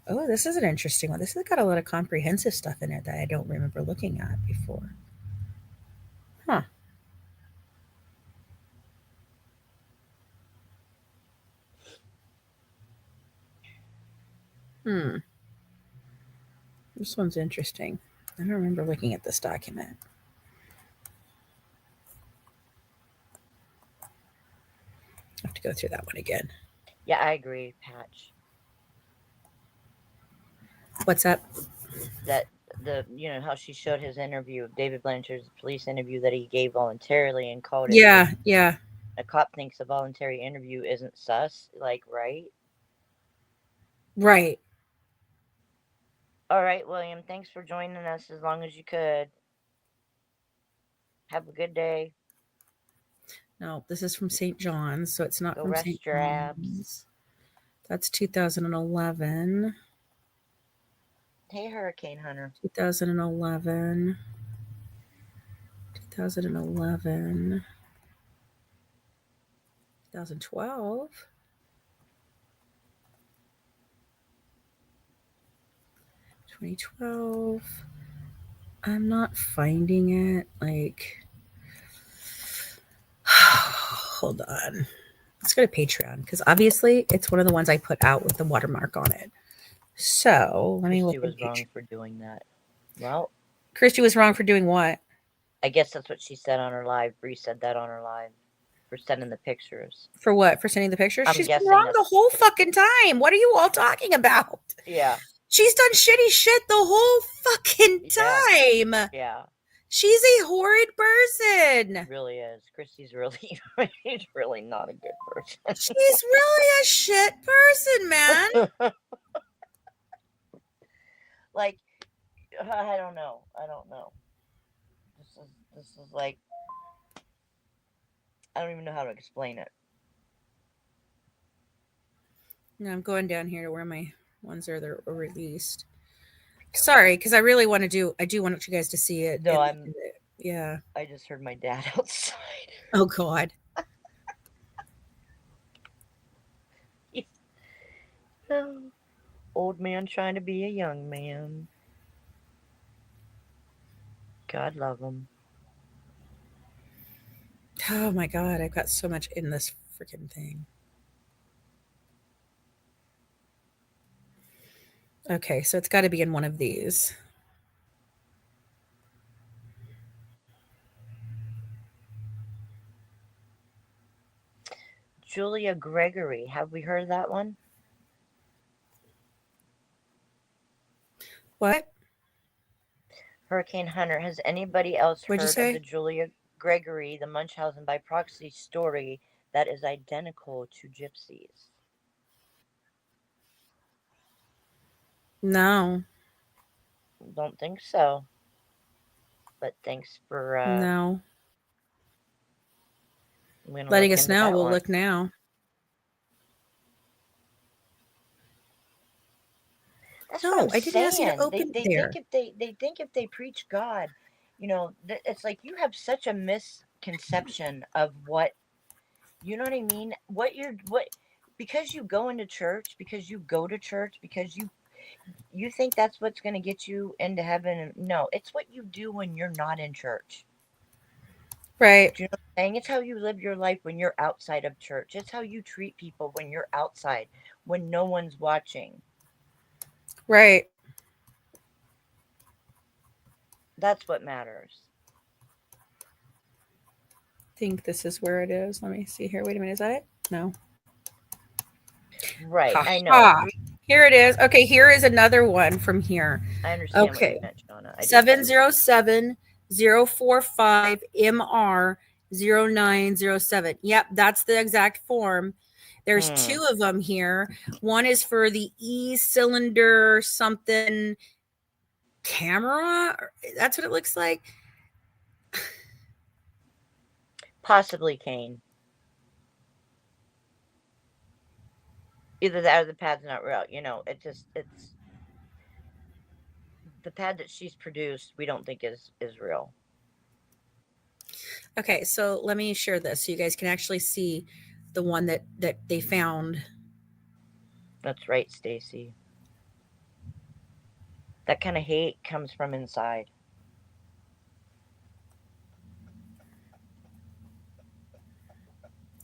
S1: Oh, this is an interesting one. This has got a lot of comprehensive stuff in it that I don't remember looking at before. Huh. Hmm. This one's interesting. I don't remember looking at this document. I have to go through that one again.
S2: Yeah, I agree, Patch.
S1: What's up?
S2: That how she showed his interview, David Blanchard's police interview that he gave voluntarily and called it.
S1: Yeah.
S2: A cop thinks a voluntary interview isn't sus, like, right?
S1: Right.
S2: All right, William, thanks for joining us as long as you could. Have a good day.
S1: No, this is from St. John's, so it's not
S2: Go
S1: from St.
S2: rest your abs.
S1: John's. That's 2011.
S2: Hey, Hurricane Hunter.
S1: 2011. 2011. 2012. 2012. I'm not finding it. Like, hold on. Let's go to Patreon because obviously it's one of the ones I put out with the watermark on it. So let me
S2: Christy
S1: look in
S2: was
S1: Patreon.
S2: wrong for doing that. Well,
S1: Christy was wrong for doing what?
S2: I guess that's what she said on her live. Bree said that on her live for sending the pictures.
S1: For what? For sending the pictures?
S2: I'm
S1: She's been
S2: guessing
S1: wrong the
S2: that's
S1: whole fucking time. What are you all talking about?
S2: yeah,
S1: She's done shitty shit the whole fucking
S2: yeah,
S1: time.
S2: yeah.
S1: She's a horrid person.
S2: Really is. Christy's really, she's really not a good person.
S1: She's really a shit person, man.
S2: Like, I don't know. I don't know. This is like, I don't even know how to explain it.
S1: No, I'm going down here to where my ones are that are released. Sorry, because I really want to do. I do want you guys to see it.
S2: No,
S1: Yeah.
S2: I just heard my dad outside.
S1: Oh God.
S2: Old man trying to be a young man. God love him.
S1: Oh my God, I've got so much in this freaking thing. Okay, so it's got to be in one of these.
S2: Julia Gregory. Have we heard of that one?
S1: What?
S2: Hurricane Hunter. Has anybody else
S1: What'd you
S2: heard of the
S1: say?
S2: Julia Gregory, the Munchausen by Proxy story that is identical to Gypsy's?
S1: No.
S2: Don't think so. But thanks for
S1: No.
S2: I'm gonna
S1: Letting
S2: look
S1: us
S2: into
S1: know.
S2: that
S1: We'll
S2: one.
S1: look now.
S2: That's what
S1: No,
S2: I'm
S1: I didn't ask you to
S2: saying. They
S1: open it
S2: they think
S1: there.
S2: if they preach God, it's like you have such a misconception of what you know what I mean. What because you go into church, because you go to church, because you think that's what's going to get you into heaven. No, it's what you do when you're not in church.
S1: Right.
S2: Do you know what I'm saying? It's how you live your life when you're outside of church. It's how you treat people when you're outside, when no one's watching.
S1: Right.
S2: That's what matters.
S1: I think this is where it is. Let me see here. Wait a minute. Is that it? No.
S2: Right.
S1: Ha
S2: I know.
S1: ha. Here it is. Okay, here is another one from here.
S2: I understand what you
S1: Okay.
S2: meant, Shauna. I do too.
S1: 707-045 MR 0907. Yep, that's the exact form. There's
S2: Hmm.
S1: two of them here. One is for the E cylinder something camera. That's what it looks like.
S2: Possibly Kane. Either that or the pad's not real. It's the pad that she's produced. We don't think is real.
S1: Okay, so let me share this so you guys can actually see the one that they found.
S2: That's right, Stacy. That kind of hate comes from inside.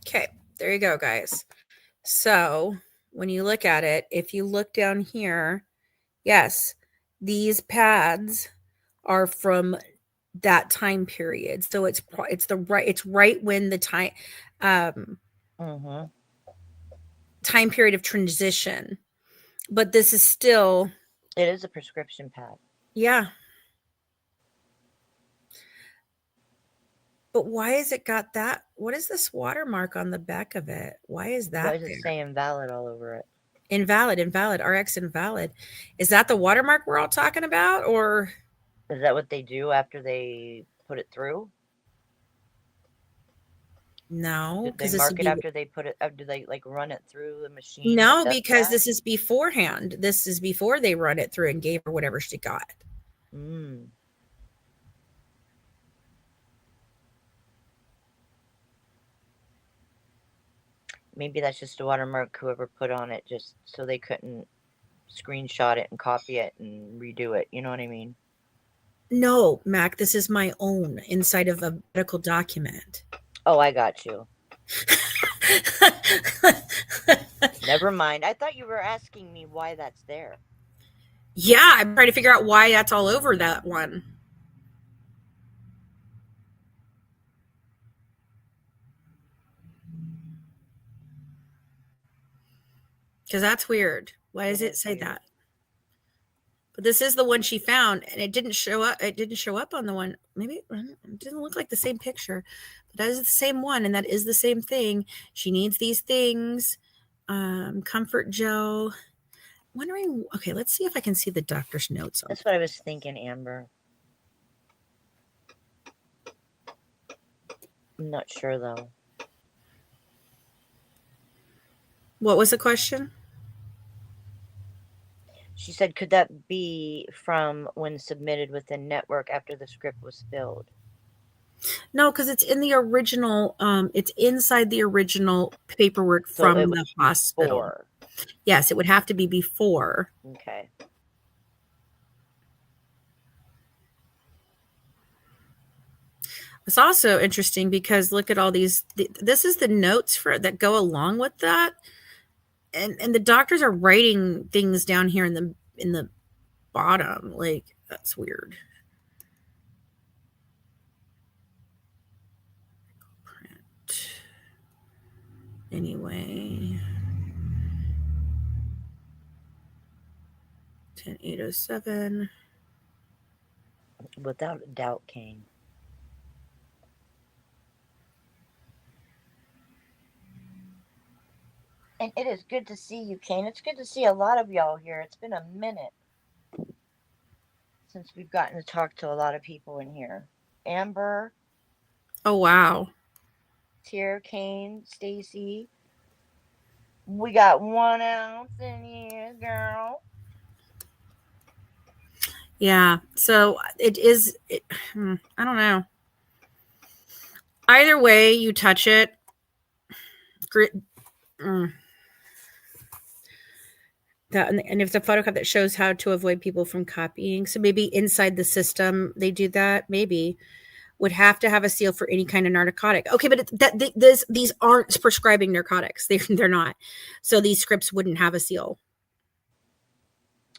S1: Okay, there you go, guys. So when you look at it, if you look down here, yes, these pads are from that time period. So it's right when the
S2: Mm-hmm.
S1: time period of transition. But this is still,
S2: It is a prescription pad.
S1: yeah. But why has it got that? What is this watermark on the back of it? Why is
S2: Why
S1: that
S2: does it
S1: there?
S2: say invalid all over it?
S1: Invalid, RX invalid. Is that the watermark we're all talking about? Or
S2: Is that what they do after they put it through?
S1: no?
S2: Did they
S1: Because this would
S2: mark it
S1: be
S2: after they put it? Do they like run it through the machine that
S1: no,
S2: does
S1: because
S2: that?
S1: this is beforehand. This is before they run it through and gave her whatever she got.
S2: Mm. Maybe that's just a watermark whoever put on it, just so they couldn't screenshot it and copy it and redo it. You know what I mean?
S1: No, Mac, this is my own inside of a medical document.
S2: Oh, I got you. Never mind. I thought you were asking me why that's there.
S1: Yeah, I'm trying to figure out why that's all over that one. Because that's weird. Why does
S2: It
S1: it
S2: is
S1: say
S2: weird.
S1: that? But this is the one she found, and it didn't show up. It didn't show up on the one. Maybe it didn't look like the same picture, but that is the same one, and that is the same thing. She needs these things. Comfort gel. Wondering. Okay, let's see if I can see the doctor's notes on
S2: That's
S1: that.
S2: what I was thinking, Amber. I'm not sure though.
S1: What was the question?
S2: She said, could that be from when submitted within network after the script was filled?
S1: No, because it's in the original. It's inside the original paperwork
S2: So
S1: from
S2: it
S1: the
S2: was
S1: hospital.
S2: before.
S1: Yes, it would have to be before.
S2: Okay.
S1: It's also interesting because look at all these. This is the notes for that go along with that, and the doctors are writing things down here in the bottom. Like that's weird. Print anyway. 10807.
S2: Without a doubt, Kane. And it is good to see you, Kane. It's good to see a lot of y'all here. It's been a minute since we've gotten to talk to a lot of people in here. Amber,
S1: Oh wow.
S2: Tier, Kane, Stacy. We got 1 ounce in here, girl.
S1: Yeah. So it is. I don't know. Either way you touch it, mm, that and if it's a photocopy that shows how to avoid people from copying, so maybe inside the system they do that. Maybe would have to have a seal for any kind of narcotic. Okay, but these aren't prescribing narcotics. They're not. So these scripts wouldn't have a seal.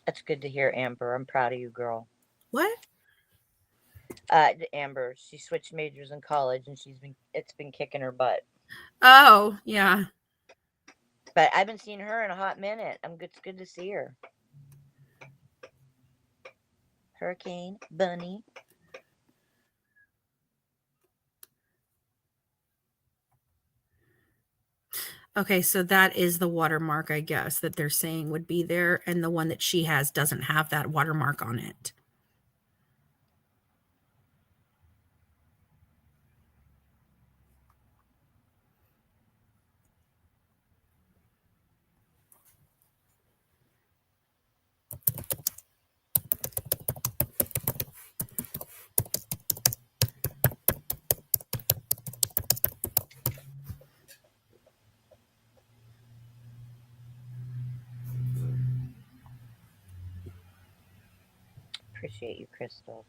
S2: That's good to hear, Amber. I'm proud of you, girl.
S1: What?
S2: Amber, she switched majors in college, and it's been kicking her butt.
S1: Oh, yeah.
S2: But I've been seeing her in a hot minute. It's good to see her. Hurricane, Bunny.
S1: Okay, so that is the watermark, I guess, that they're saying would be there, and the one that she has doesn't have that watermark on it.
S2: Appreciate you, Crystal.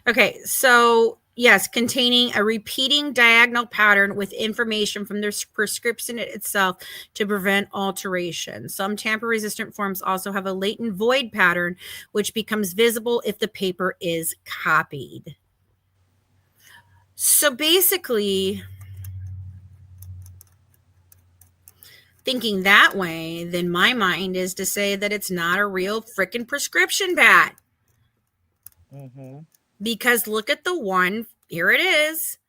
S1: Okay, so yes, containing a repeating diagonal pattern with information from the prescription itself to prevent alteration. Some tamper-resistant forms also have a latent void pattern, which becomes visible if the paper is copied. So basically, thinking that way, then my mind is to say that it's not a real freaking prescription pad.
S2: Mm-hmm.
S1: Because look at the one, here it is.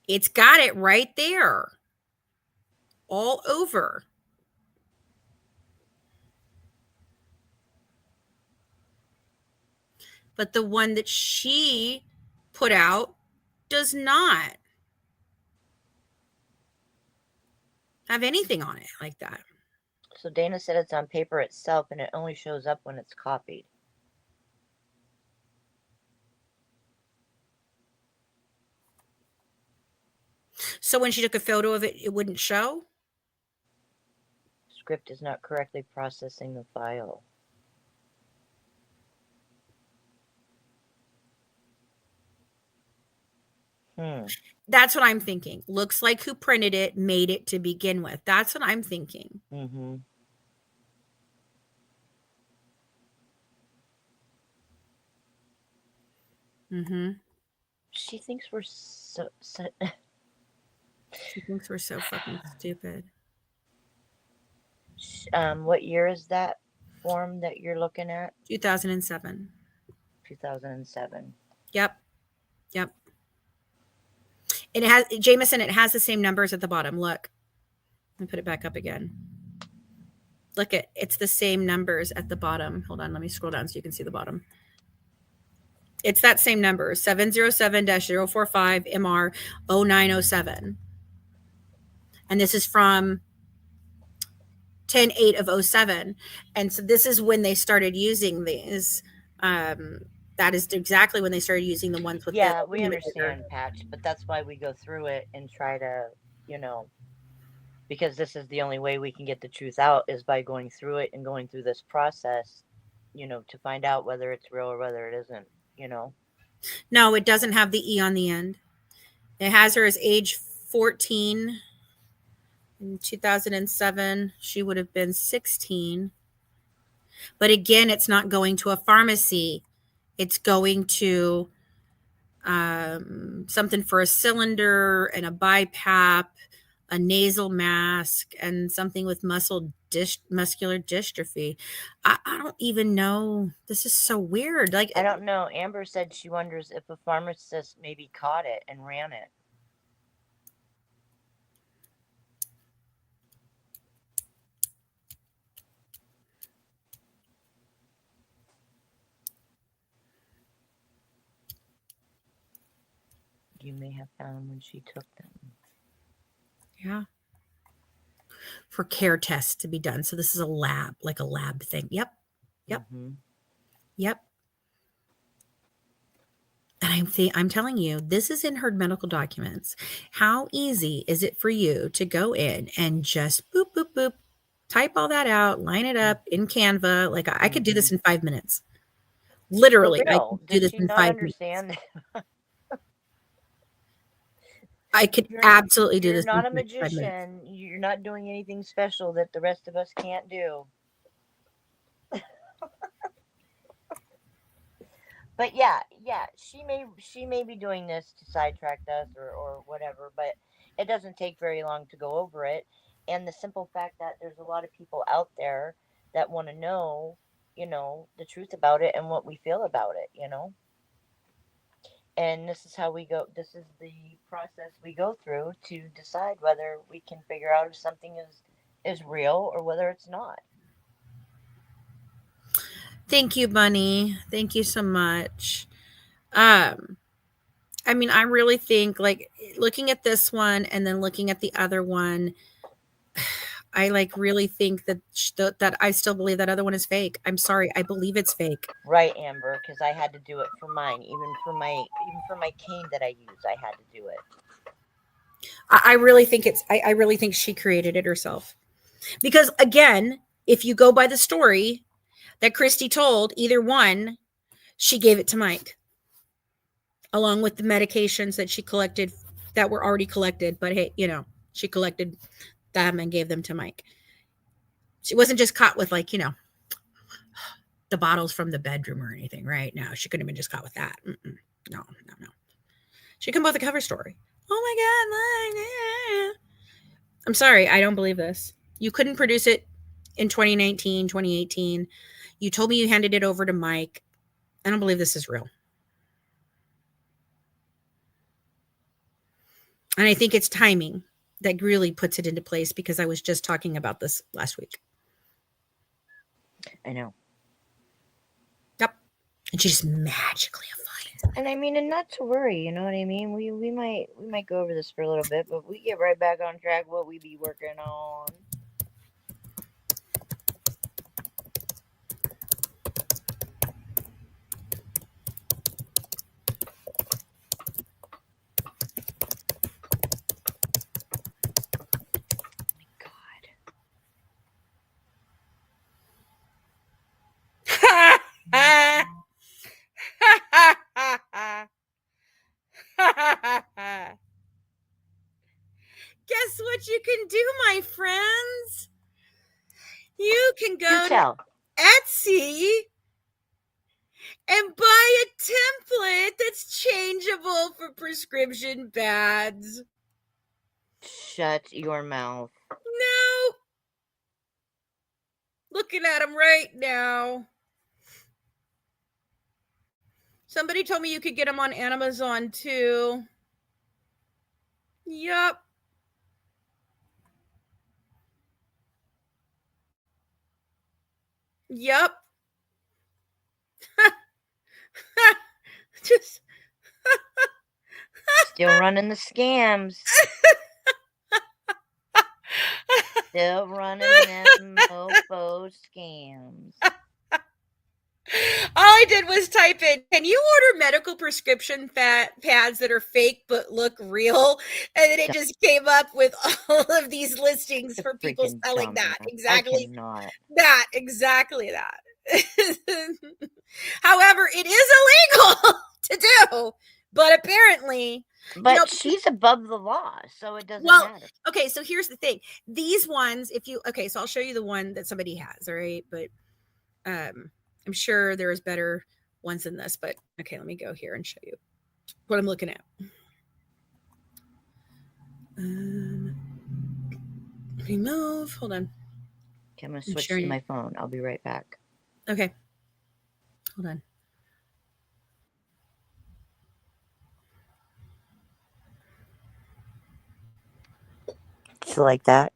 S1: It's got it right there, all over. But the one that she put out does not have anything on it like that.
S2: So Dana said it's on paper itself, and it only shows up when it's copied.
S1: So when she took a photo of it, it wouldn't show?
S2: Script is not correctly processing the file. Hmm.
S1: That's what I'm thinking. Looks like who printed it made it to begin with. That's what I'm thinking.
S2: Mm-hmm.
S1: Mhm.
S2: She thinks we're so
S1: She thinks we're so fucking stupid.
S2: what year is that form that you're looking at?
S1: 2007.
S2: 2007.
S1: Yep. Yep. And it has Jameson, it has the same numbers at the bottom. Look. Let me put it back up again. Look at it's the same numbers at the bottom. Hold on, let me scroll down so you can see the bottom. It's that same number, 707-045 MR 0907. And this is from 10/8 of 07. And so this is when they started using these. That is exactly when they started using the ones with the
S2: Yeah, we
S1: bigger.
S2: understand, Patch, but that's why we go through it and try to, you know, because this is the only way we can get the truth out is by going through it and going through this process, to find out whether it's real or whether it isn't, you know.
S1: No, it doesn't have the E on the end. It has her as age 14 in 2007. She would have been 16. But again, it's not going to a pharmacy. It's going to something for a cylinder and a BiPAP, a nasal mask, and something with muscular dystrophy. I don't even know. This is so weird. Like,
S2: I don't know. Amber said she wonders if a pharmacist maybe caught it and ran it. You may have found them when she took them.
S1: yeah, for care tests to be done. So this is a lab, like a lab thing. Yep, yep,
S2: Mm-hmm.
S1: yep. And I'm telling you, this is in her medical documents. How easy is it for you to go in and just boop, boop, boop, type all that out, line it up in Canva? Like I could do
S2: Mm-hmm.
S1: this in 5 minutes.
S2: For
S1: Literally, I
S2: real,
S1: could do
S2: does
S1: this
S2: she
S1: in
S2: not
S1: 5 minutes.
S2: understand?
S1: I could
S2: you're
S1: absolutely do
S2: you're
S1: this in
S2: not a
S1: 5 minutes.
S2: magician. You're not doing anything special that the rest of us can't do. But yeah, she may be doing this to sidetrack us or whatever, but it doesn't take very long to go over it. And the simple fact that there's a lot of people out there that want to know, the truth about it and what we feel about it. And this is how we go. This is the process we go through to decide whether we can figure out if something is real or whether it's not.
S1: Thank you, Bunny. Thank you so much. Um, I mean, I really think like looking at this one and then looking at the other one, I like really think that I still believe that other one is fake. I'm sorry, I believe it's fake.
S2: Right, Amber, because I had to do it for mine, even for my cane that I use, I had to do it.
S1: I really think I really think she created it herself. Because again, if you go by the story that Christy told, either one, she gave it to Mike along with the medications that she collected that were already collected. But hey, she collected them and gave them to Mike. She wasn't just caught with like, the bottles from the bedroom or anything, right? No, she couldn't have been just caught with that. Mm-mm. No, no, no. She come with a cover story. Oh my God. I'm sorry. I don't believe this. You couldn't produce it in 2019, 2018. You told me you handed it over to Mike. I don't believe this is real. And I think it's timing that really puts it into place because I was just talking about this last week.
S2: I know.
S1: Yep. And she just magically finds it.
S2: And I mean, and not to worry, you know what I mean? We might go over this for a little bit, but we get right back on track what we be working on.
S1: Guess what you can do, my friends? You can
S2: Do
S1: go to
S2: tell.
S1: Etsy and buy a template that's changeable for prescription pads.
S2: Shut your mouth.
S1: No. Looking at them right now. Somebody told me you could get them on Amazon too. Yup. Yup. Just
S2: Still running the scams. Still running them mofo scams.
S1: all I did was type in, can you order medical prescription pads that are fake but look real? And then it just came up with all of these listings for people selling that. Exactly that. Exactly that. However, it is illegal to do, but apparently.
S2: But she's above the law, so it doesn't matter.
S1: Okay, so here's the thing. These ones, so I'll show you the one that somebody has, all right? But I'm sure there's better ones than this, but okay, let me go here and show you what I'm looking at. Remove, hold on.
S2: Okay, I'm going to switch to my phone. I'll be right back.
S1: Okay. Hold on.
S2: Did you like that?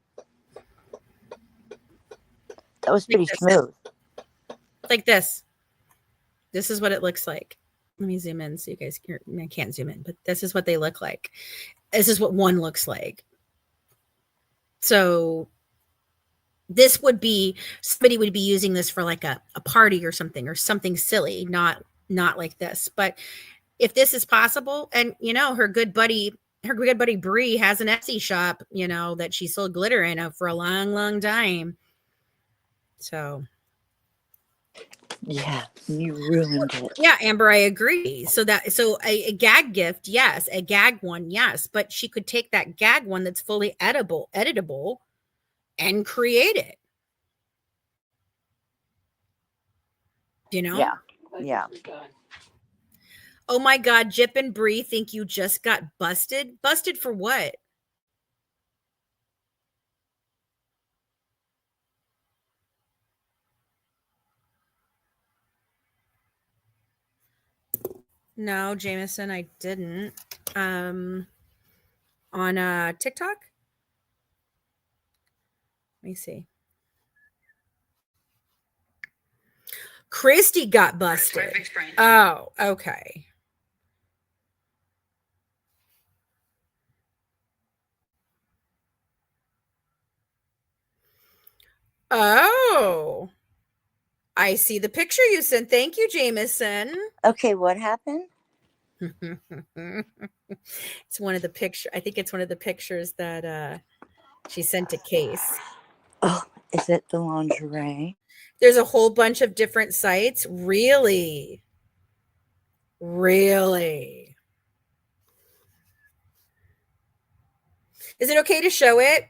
S2: That was pretty smooth.
S1: Like this. This is what it looks like. Let me zoom in so you guys can, I can't zoom in, but this is what they look like. This is what one looks like. So this would be, somebody would be using this for like a party or something silly, not like this. But if this is possible, and her good buddy Bree has an Etsy shop, that she sold glitter in for a long time. So
S2: yeah, you ruined it.
S1: Yeah, Amber, I agree. So a gag gift, yes, a gag one, yes, but she could take that gag one that's fully editable, and create it.
S2: Yeah.
S1: Oh my God, Jip and Bree think you just got busted. Busted for what? No, Jameson, I didn't. On TikTok? Let me see. Christy got busted. Oh, okay. Oh, I see the picture you sent. Thank you, Jameson.
S2: Okay, what happened?
S1: It's one of the pictures. I think it's one of the pictures that she sent to Case.
S2: Oh, is it the lingerie?
S1: There's a whole bunch of different sites. Really? Really? Is it okay to show it?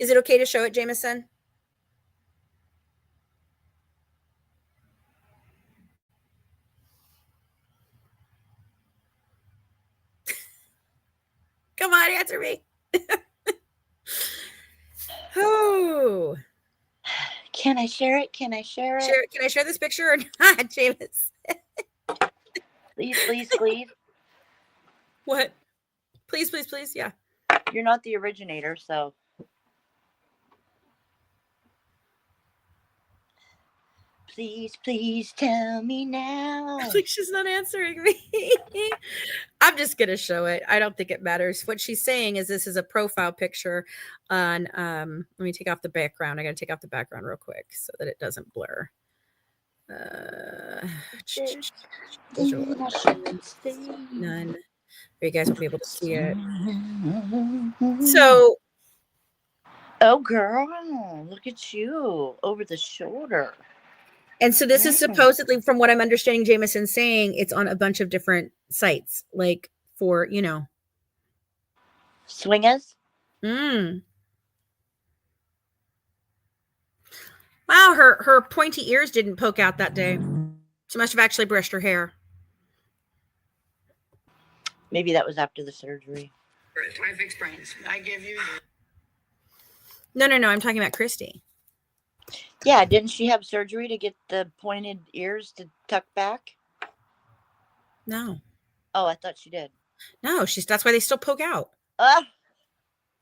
S1: Is it okay to show it, Jameson? Come on, answer me. Oh.
S2: Can I share it? Can I share it?
S1: Can I share this picture or not, Jameson?
S2: Please.
S1: What? Please. Yeah.
S2: You're not the originator, so. Please tell me now.
S1: Like she's not answering me. I'm just going to show it. I don't think it matters. What she's saying is this is a profile picture on, let me take off the background. I got to take off the background real quick so that it doesn't blur. None. You guys won't be able to see it. So
S2: Oh, girl, look at you over the shoulder.
S1: And so this is supposedly, from what I'm understanding Jameson saying, it's on a bunch of different sites, like for,
S2: Swingers.
S1: Mm. Wow, her pointy ears didn't poke out that day. She must have actually brushed her hair.
S2: Maybe that was after the surgery.
S3: My fixed brains. I give you.
S1: No. I'm talking about Christy.
S2: Yeah, didn't she have surgery to get the pointed ears to tuck back?
S1: No.
S2: Oh, I thought she did.
S1: No, that's why they still poke out.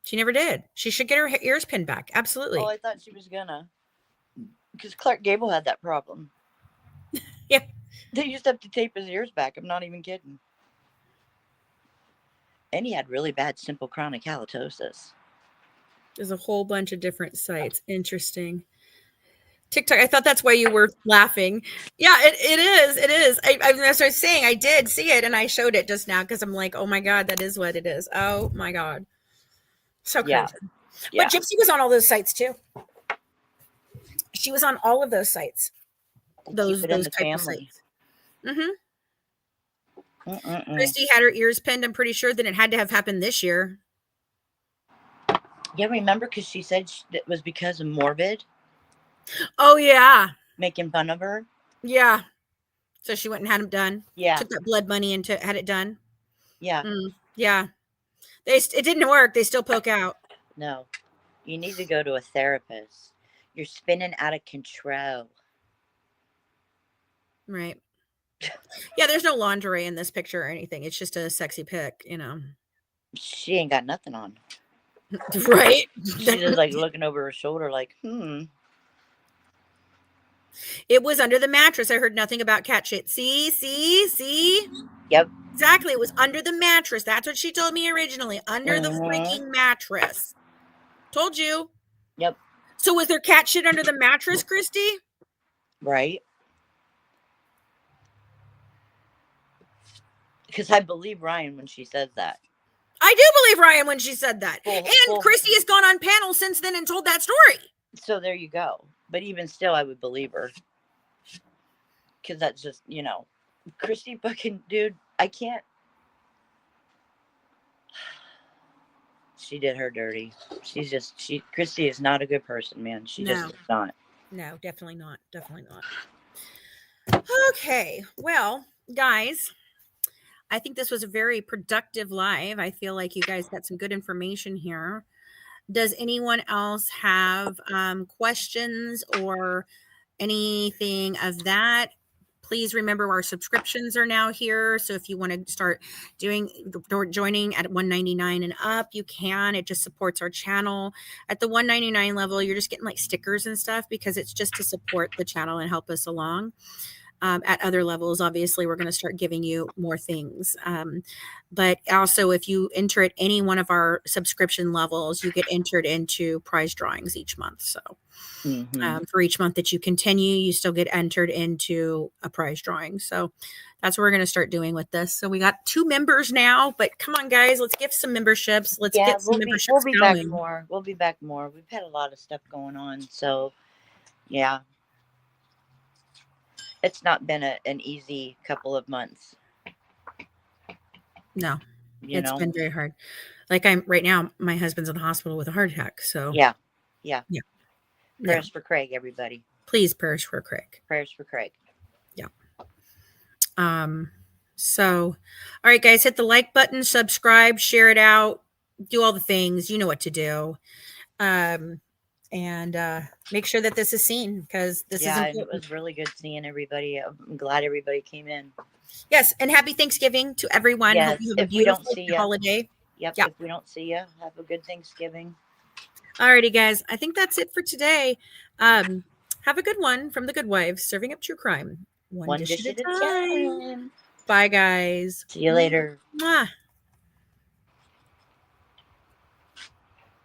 S1: She never did. She should get her ears pinned back. Absolutely.
S2: Oh, I thought she was gonna. Because Clark Gable had that problem.
S1: Yeah.
S2: They used to have to tape his ears back. I'm not even kidding. And he had really bad simple chronic halitosis.
S1: There's a whole bunch of different sites. Interesting. TikTok. I thought that's why you were laughing. Yeah, it is. It is. As I was saying, I did see it and I showed it just now because I'm like, oh my God, that is what it is. Oh my God. So crazy. Yeah. But Gypsy was on all those sites too. She was on all of those sites. Those type of sites. Christy had her ears pinned. I'm pretty sure that it had to have happened this year.
S2: Yeah, remember? Because she said it was because of morbid.
S1: Oh, yeah.
S2: Making fun of her.
S1: Yeah. So she went and had them done.
S2: Yeah.
S1: Took that blood money and had it done.
S2: Yeah.
S1: Yeah. It didn't work. They still poke out.
S2: No. You need to go to a therapist. You're spinning out of control.
S1: Right. Yeah, there's no lingerie in this picture or anything. It's just a sexy pic,
S2: She ain't got nothing on.
S1: Right?
S2: She's just like looking over her shoulder like,
S1: It was under the mattress. I heard nothing about cat shit. See?
S2: Yep.
S1: Exactly. It was under the mattress. That's what she told me originally. Under the freaking mattress. Told you.
S2: Yep.
S1: So was there cat shit under the mattress, Christy?
S2: Right. Because I believe Ryan when she says that.
S1: I do believe Ryan when she said that. And Christy has gone on panels since then and told that story.
S2: So there you go. But even still, I would believe her. Because that's just, Christy fucking, dude, I can't. She did her dirty. Christy is not a good person, man. She just is not.
S1: No, definitely not. Definitely not. Okay. Well, guys, I think this was a very productive live. I feel like you guys got some good information here. Does anyone else have questions or anything of that? Please remember our subscriptions are now here. So if you want to start joining at $1.99 and up, you can. It just supports our channel. At the $1.99 level, you're just getting like stickers and stuff because it's just to support the channel and help us along. At other levels, obviously, we're going to start giving you more things. But also, if you enter at any one of our subscription levels, you get entered into prize drawings each month. So for each month that you continue, you still get entered into a prize drawing. So that's what we're going to start doing with this. So we got 2 members now, but come on, guys, let's give some memberships. Let's get some memberships
S2: We'll be
S1: going.
S2: back more. We'll be back more. We've had a lot of stuff going on. So, yeah. It's not been an easy couple of months.
S1: No, it's been very hard. Like right now, my husband's in the hospital with a heart attack. So
S2: yeah.
S1: Prayers
S2: for Craig, everybody.
S1: Please prayers for Craig.
S2: Prayers for Craig.
S1: Yeah. So, all right, guys, hit the like button, subscribe, share it out, do all the things. You know what to do. And make sure that this is seen because this is important.
S2: It was really good seeing everybody. I'm glad everybody came in.
S1: Yes, and happy Thanksgiving to everyone.
S2: Yes,
S1: hope you have a beautiful holiday.
S2: Yep. If we don't see you, have a good Thanksgiving.
S1: Alrighty, guys. I think that's it for today. Have a good one from the Good Wives, serving up true crime. One dish at a time. Bye, guys.
S2: See you later.
S1: Mwah.